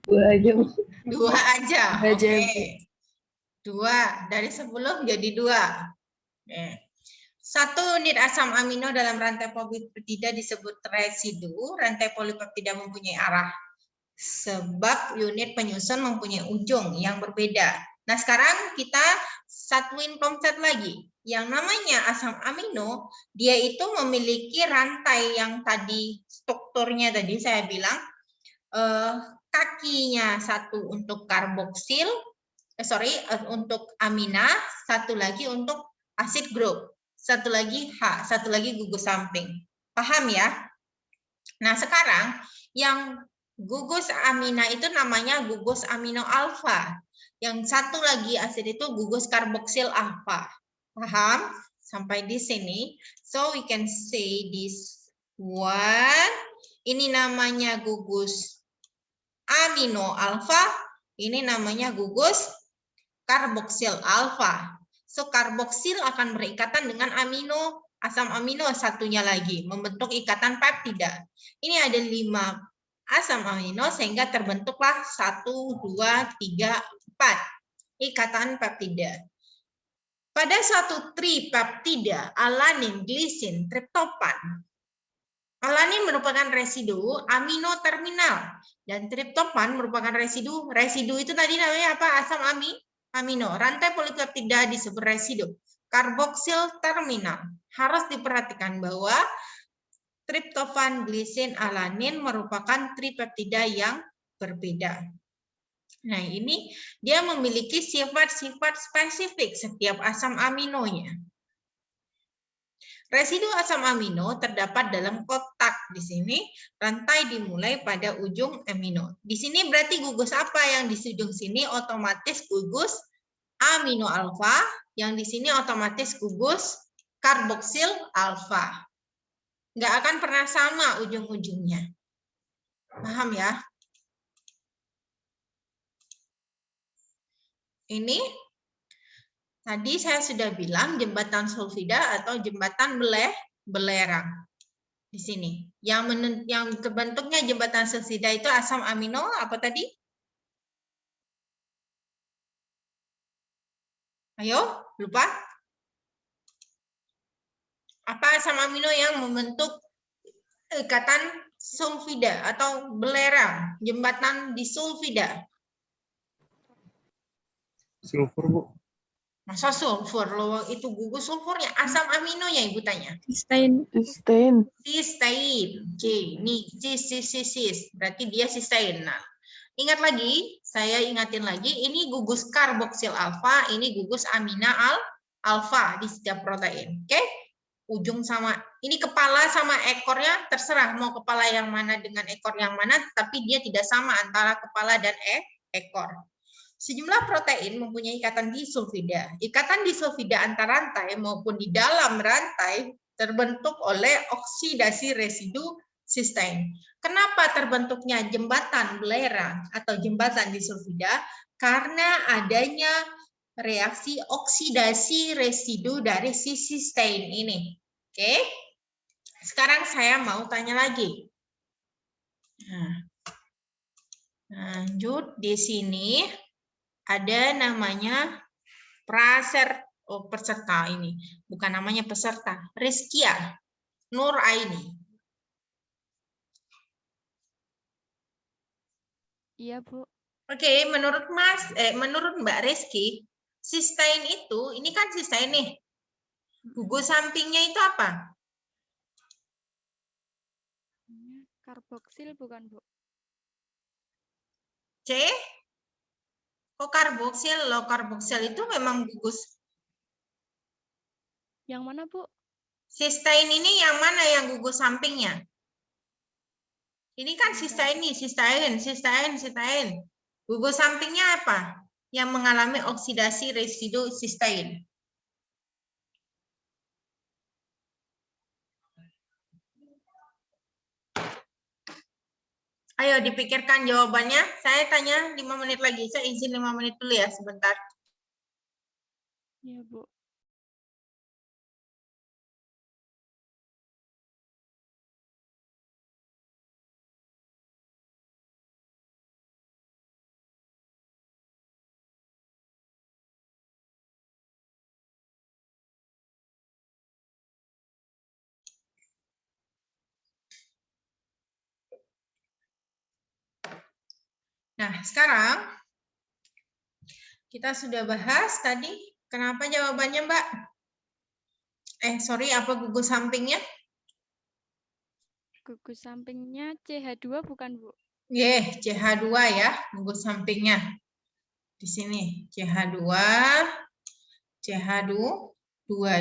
2 aja.
2 aja.
2 aja.
Oke. 2 dari 10 jadi 2. Oke. 1 unit asam amino dalam rantai polipeptida disebut residu. Rantai polipeptida mempunyai arah sebab unit penyusun mempunyai ujung yang berbeda. Nah, sekarang kita satuin konsep lagi. Yang namanya asam amino, dia itu memiliki rantai yang tadi strukturnya tadi saya bilang kakinya 1 untuk karboksil, untuk amina, 1 lagi untuk acid group, 1 lagi H, 1 lagi gugus samping. Paham ya? Nah, sekarang yang gugus amina itu namanya gugus amino alfa. Yang 1 lagi asid itu gugus karboksil alfa. Paham? Sampai di sini. So we can say this one. Ini namanya gugus amino alfa. Ini namanya gugus karboksil alfa. So karboksil akan berikatan dengan amino, asam amino satunya lagi, membentuk ikatan peptida. Ini ada 5 asam amino sehingga terbentuklah 1, 2, 3, 4 ikatan peptida. Pada suatu tripeptida, alanin, glisin, triptopan. Alanin merupakan residu amino terminal dan triptopan merupakan residu. Residu itu tadi namanya apa? Asam amino. Rantai polipeptida disebut residu. Karboksil terminal. Harus diperhatikan bahwa triptofan, glisin, alanin merupakan tripeptida yang berbeda. Nah, ini dia memiliki sifat-sifat spesifik setiap asam aminonya. Residu asam amino terdapat dalam kotak. Di sini rantai dimulai pada ujung amino. Di sini berarti gugus apa yang di ujung sini? Otomatis gugus amino alfa. Yang di sini otomatis gugus karboksil alfa. Nggak akan pernah sama ujung-ujungnya. Paham ya? Ini tadi saya sudah bilang jembatan sulfida atau jembatan belerang. Di sini. Yang terbentuknya jembatan sulfida itu asam amino apa tadi? Ayo, lupa? Apa asam amino yang membentuk ikatan sulfida atau belerang, jembatan di sulfida?
Sulfur, Bu.
Masa sulfur? Loh, itu gugus sulfurnya. Asam aminonya Ibu tanya.
Cysteine.
Cysteine. Oke, ini cis. Berarti dia cysteine. Nah, ingat lagi, saya ingatin lagi, ini gugus karboksil alfa, ini gugus amina alfa di setiap protein. Oke? Ujung sama, ini kepala sama ekornya terserah mau kepala yang mana dengan ekor yang mana, tapi dia tidak sama antara kepala dan ekor. Sejumlah protein mempunyai ikatan disulfida. Ikatan disulfida antar rantai maupun di dalam rantai terbentuk oleh oksidasi residu cysteine. Kenapa terbentuknya jembatan belerang atau jembatan disulfida? Karena adanya reaksi oksidasi residu dari si cysteine ini. Oke. Sekarang saya mau tanya lagi. Nah, lanjut di sini ada namanya peserta ini. Bukan namanya peserta. Rizkia Nur Aini.
Iya, Bu.
Oke, menurut Mbak Rizky, cysteine itu, ini kan cysteine nih. Gugus sampingnya itu apa?
Karboksil bukan, Bu?
C? Kok karboksil? Loh, karboksil itu memang gugus.
Yang mana, Bu?
Cysteine ini yang mana yang gugus sampingnya? Ini kan cysteine, cysteine. Gugus sampingnya apa? Yang mengalami oksidasi residu cysteine. Ayo dipikirkan jawabannya. Saya tanya 5 menit lagi. Saya izin 5 menit dulu ya sebentar.
Iya, Bu.
Nah, sekarang kita sudah bahas tadi. Kenapa jawabannya, Mbak? Sorry, apa gugus sampingnya?
Gugus sampingnya CH2 bukan, Bu?
CH2 ya, gugus sampingnya. Di sini CH2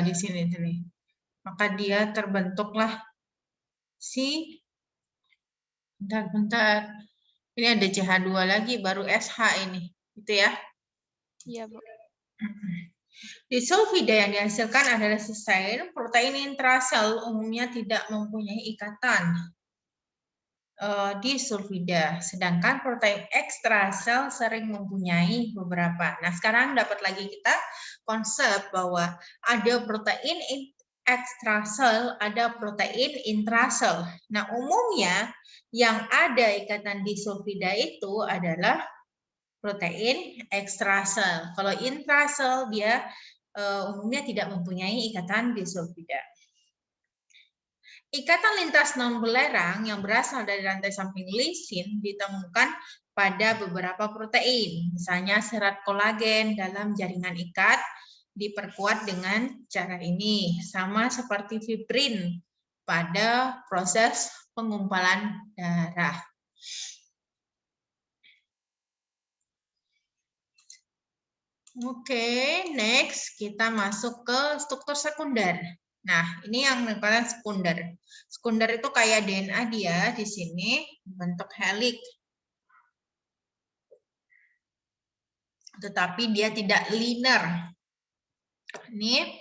di sini. Maka dia terbentuklah si bentar. Ini ada CH2 lagi baru SH ini. Gitu ya.
Iya, Bu.
Disulfida yang dihasilkan adalah cysteine. Protein intrasel umumnya tidak mempunyai ikatan disulfida, sedangkan protein ekstrasel sering mempunyai beberapa. Nah, sekarang dapat lagi kita konsep bahwa ada protein ekstrasel, ada protein intrasel. Nah, umumnya yang ada ikatan disulfida itu adalah protein ekstrasel. Kalau intrasel dia umumnya tidak mempunyai ikatan disulfida. Ikatan lintas non-belerang yang berasal dari rantai samping lisin ditemukan pada beberapa protein. Misalnya serat kolagen dalam jaringan ikat diperkuat dengan cara ini. Sama seperti fibrin pada proses penggumpalan darah. Oke, next kita masuk ke struktur sekunder. Nah, ini yang paling sekunder. Sekunder itu kayak DNA dia di sini bentuk helix. Tetapi dia tidak linear. Ini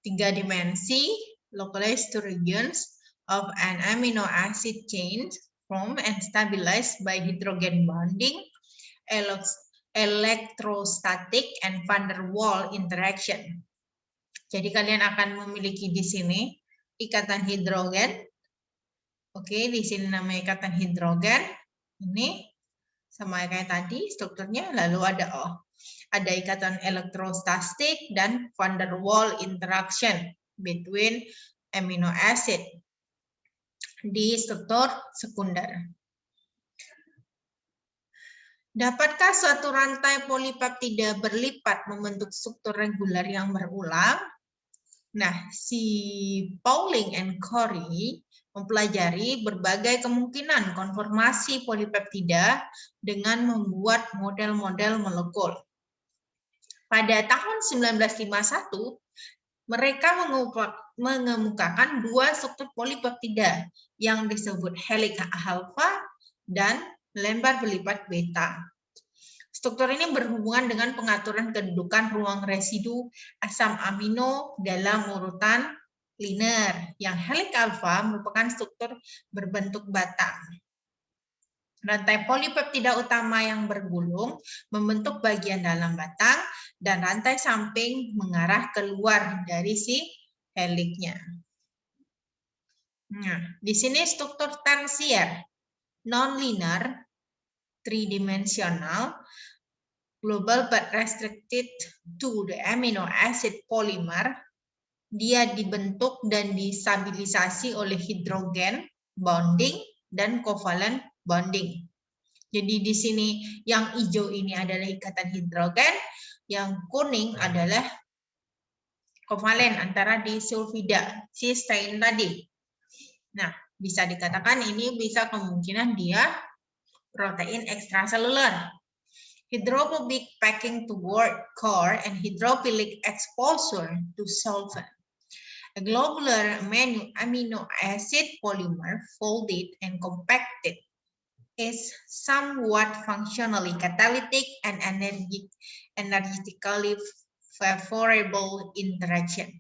3 dimensi, localized to regions of an amino acid chain formed and stabilized by hydrogen bonding, electrostatic and van der Waals interaction. Jadi kalian akan memiliki di sini ikatan hidrogen. Oke, di sini namanya ikatan hidrogen. Ini sama kayak tadi strukturnya. Lalu ada ikatan electrostatic dan van der Waals interaction between amino acid di struktur sekunder. Dapatkah suatu rantai polipeptida berlipat membentuk struktur reguler yang berulang? Nah, si Pauling and Corey mempelajari berbagai kemungkinan konformasi polipeptida dengan membuat model-model molekul. Pada tahun 1951, mereka mengemukakan 2 struktur polipeptida yang disebut helix alpha dan lembar berlipat beta. Struktur ini berhubungan dengan pengaturan kedudukan ruang residu asam amino dalam urutan linear. Yang helix alpha merupakan struktur berbentuk batang. Rantai polipeptida utama yang bergulung membentuk bagian dalam batang dan rantai samping mengarah keluar dari si heliknya. Nah, di sini struktur tersier, non-linear, three-dimensional, global but restricted to the amino acid polymer. Dia dibentuk dan disabilisasi oleh hidrogen bonding dan covalent bonding. Jadi di sini yang hijau ini adalah ikatan hidrogen, yang kuning adalah kovalen antara disulfida, cysteine tadi. Nah, bisa dikatakan ini bisa kemungkinan dia protein ekstraseluler. Hydrophobic packing toward core and hydrophilic exposure to solvent. A globular amino acid polymer folded and compacted is somewhat functionally catalytic and energetically favorable interaction.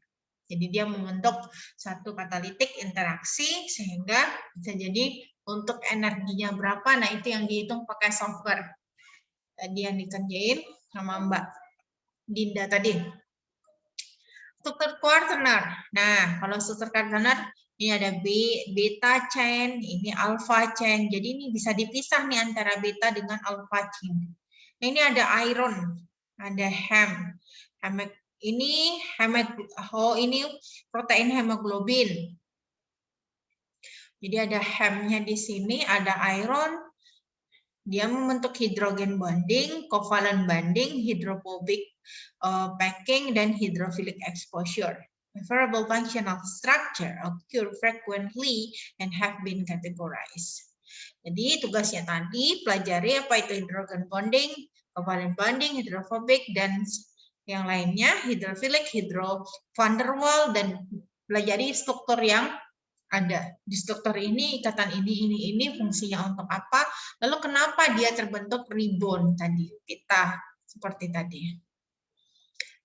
Jadi dia membentuk satu katalitik interaksi sehingga bisa jadi untuk energinya berapa, nah itu yang dihitung pakai software. Tadi yang dikerjain sama Mbak Dinda tadi. Struktur quaternar. Nah, kalau struktur quaternar ini ada beta chain, ini alpha chain. Jadi ini bisa dipisah nih antara beta dengan alpha chain. Nah, ini ada iron, ada hem. Ini protein hemoglobin. Jadi ada hemnya di sini, ada iron. Dia membentuk hidrogen bonding, covalent bonding, hydrophobic packing, dan hydrophilic exposure. Favorable functional structure occur frequently and have been categorized. Jadi tugasnya tadi pelajari apa itu hidrogen bonding, covalent bonding, hydrophobic, dan yang lainnya, hydrophilic, van der Waal, dan pelajari struktur yang ada. Di struktur ini, ikatan ini fungsinya untuk apa, lalu kenapa dia terbentuk ribon tadi, kita seperti tadi.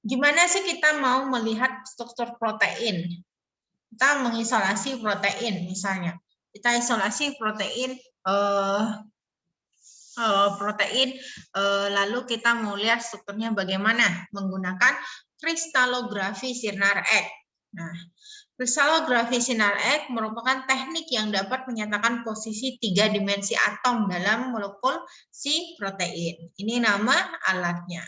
Gimana sih kita mau melihat struktur protein? Kita mengisolasi protein misalnya. Kita isolasi protein, lalu kita mau lihat strukturnya bagaimana menggunakan kristalografi sinar X. Nah, kristalografi sinar X merupakan teknik yang dapat menyatakan posisi 3 dimensi atom dalam molekul si protein. Ini nama alatnya.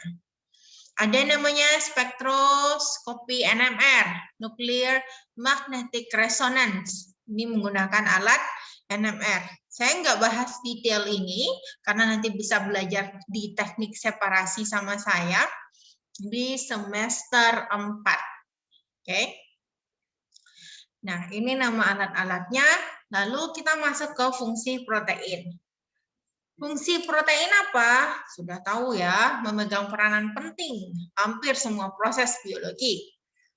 Ada namanya spektroskopi NMR, nuclear magnetic resonance. Ini menggunakan alat NMR. Saya nggak bahas detail ini karena nanti bisa belajar di teknik separasi sama saya di semester 4. Oke. Nah, ini nama alat-alatnya. Lalu kita masuk ke fungsi protein. Fungsi protein apa? Sudah tahu ya, memegang peranan penting hampir semua proses biologi.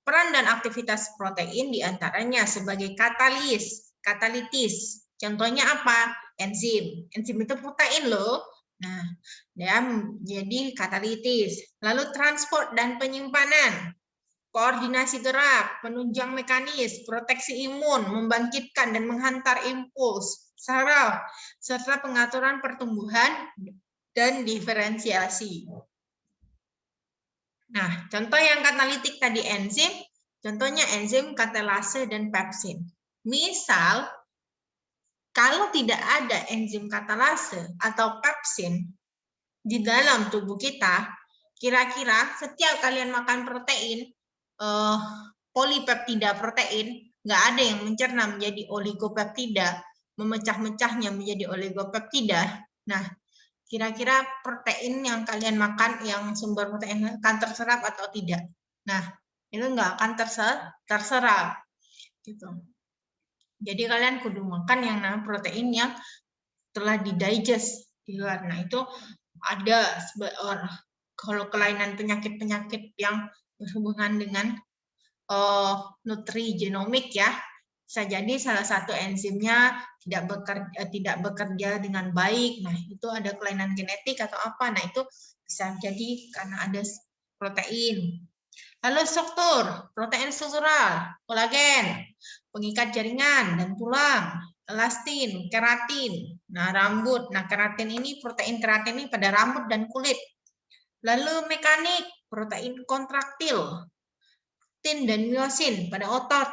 Peran dan aktivitas protein diantaranya sebagai katalitis. Contohnya apa? Enzim. Enzim itu protein loh. Nah, dia jadi katalitis. Lalu transport dan penyimpanan. Koordinasi gerak, penunjang mekanis, proteksi imun, membangkitkan dan menghantar impuls, saraf, serta pengaturan pertumbuhan dan diferensiasi. Nah, contoh yang katalitik tadi enzim, contohnya enzim katalase dan pepsin. Misal, kalau tidak ada enzim katalase atau pepsin di dalam tubuh kita, kira-kira setiap kalian makan protein, polipeptida protein, nggak ada yang mencerna menjadi oligopeptida, memecah-mecahnya menjadi oligopeptida. Nah, kira-kira protein yang kalian makan yang sumber protein akan terserap atau tidak? Nah, itu nggak akan terserap. Gitu. Jadi kalian kudu makan yang namanya protein yang telah didigest di luar. Nah, itu ada kalau kelainan penyakit-penyakit yang berhubungan dengan nutrigenomik ya, bisa jadi salah satu enzimnya tidak bekerja dengan baik. Nah, itu ada kelainan genetik atau apa. Nah, itu bisa jadi karena ada protein. Lalu struktur, protein struktural, kolagen, pengikat jaringan dan tulang, elastin, keratin. Nah, rambut. Nah, keratin ini, protein keratin ini pada rambut dan kulit. Lalu mekanik, protein kontraktil, aktin dan miosin pada otot.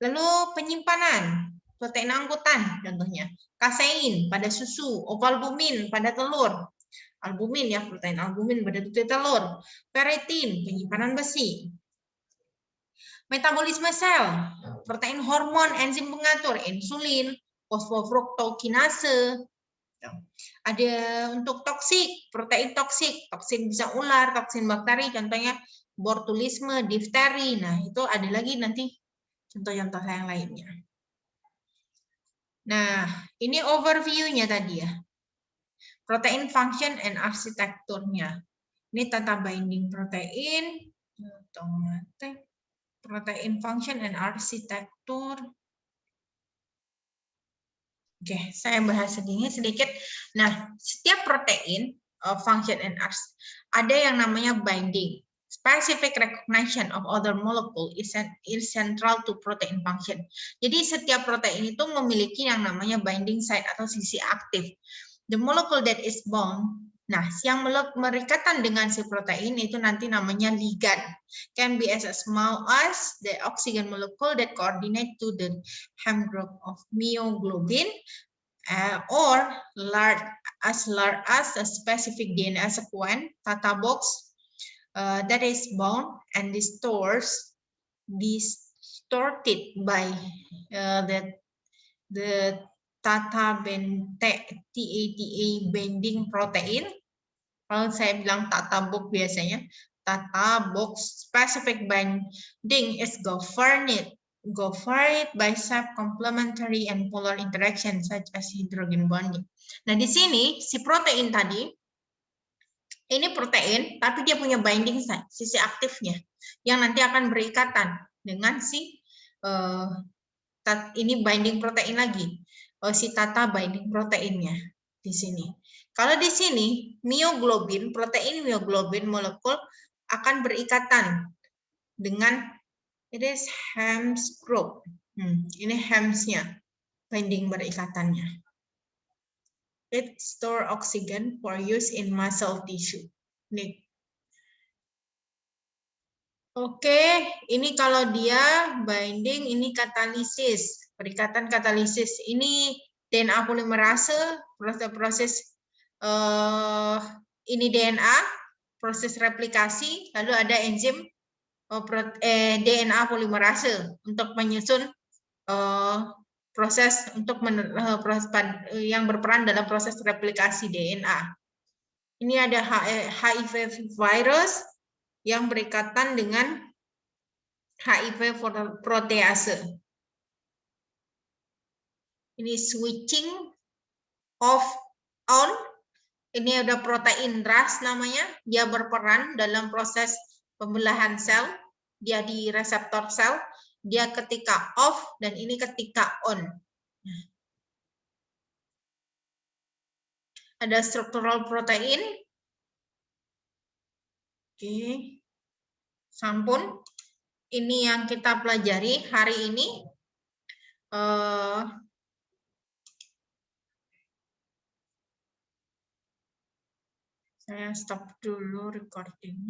Lalu penyimpanan, protein angkutan contohnya, kasein pada susu, ovalbumin pada telur, albumin ya, protein albumin pada telur, ferritin, penyimpanan besi. Metabolisme sel, protein hormon, enzim pengatur, insulin, fosfofruktokinase. Ada untuk toksik, protein toksik, toksin bisa ular, toksin bakteri, contohnya botulisme, difteri. Nah, itu ada lagi nanti contoh-contoh yang lainnya. Nah, ini overview-nya tadi ya. Protein function and arsitekturnya. Ini tata binding protein, protein function and arsitektur. Oke, saya bahas sedikit. Nah, setiap protein function and ada yang namanya binding. Specific recognition of other molecule is central to protein function. Jadi setiap protein itu memiliki yang namanya binding site atau sisi aktif. The molecule that is bound, nah yang berikatan dengan si protein itu nanti namanya ligand. Can be as small as the oxygen molecule that coordinate to the hem group of myoglobin, or large as a specific DNA sequence, data box that is bound and distorted by the TATA binding protein. Kalau saya bilang TATA box biasanya, TATA box specific binding is governed by sub-complementary and polar interaction such as hydrogen bonding. Nah, di sini si protein tadi, ini protein, tapi dia punya binding site, sisi aktifnya, yang nanti akan berikatan dengan si ini binding protein lagi, si tata binding proteinnya di sini. Kalau di sini myoglobin, protein myoglobin molekul akan berikatan dengan Helms group. Ini Helms-nya, binding berikatannya. It store oxygen for use in muscle tissue. Nih. Oke, ini kalau dia binding, ini katalisis, perikatan katalisis. Ini DNA polimerase, proses ini DNA, proses replikasi, lalu ada enzim DNA polimerase untuk menyusun proses untuk yang berperan dalam proses replikasi DNA. Ini ada HIV virus yang berikatan dengan HIV protease. Ini switching off on. Ini ada protein RAS namanya. Dia berperan dalam proses pembelahan sel. Dia di reseptor sel. Dia ketika off dan ini ketika on. Ada struktural protein. Oke. Sampun. Ini yang kita pelajari hari ini. Saya stop dulu recordingnya.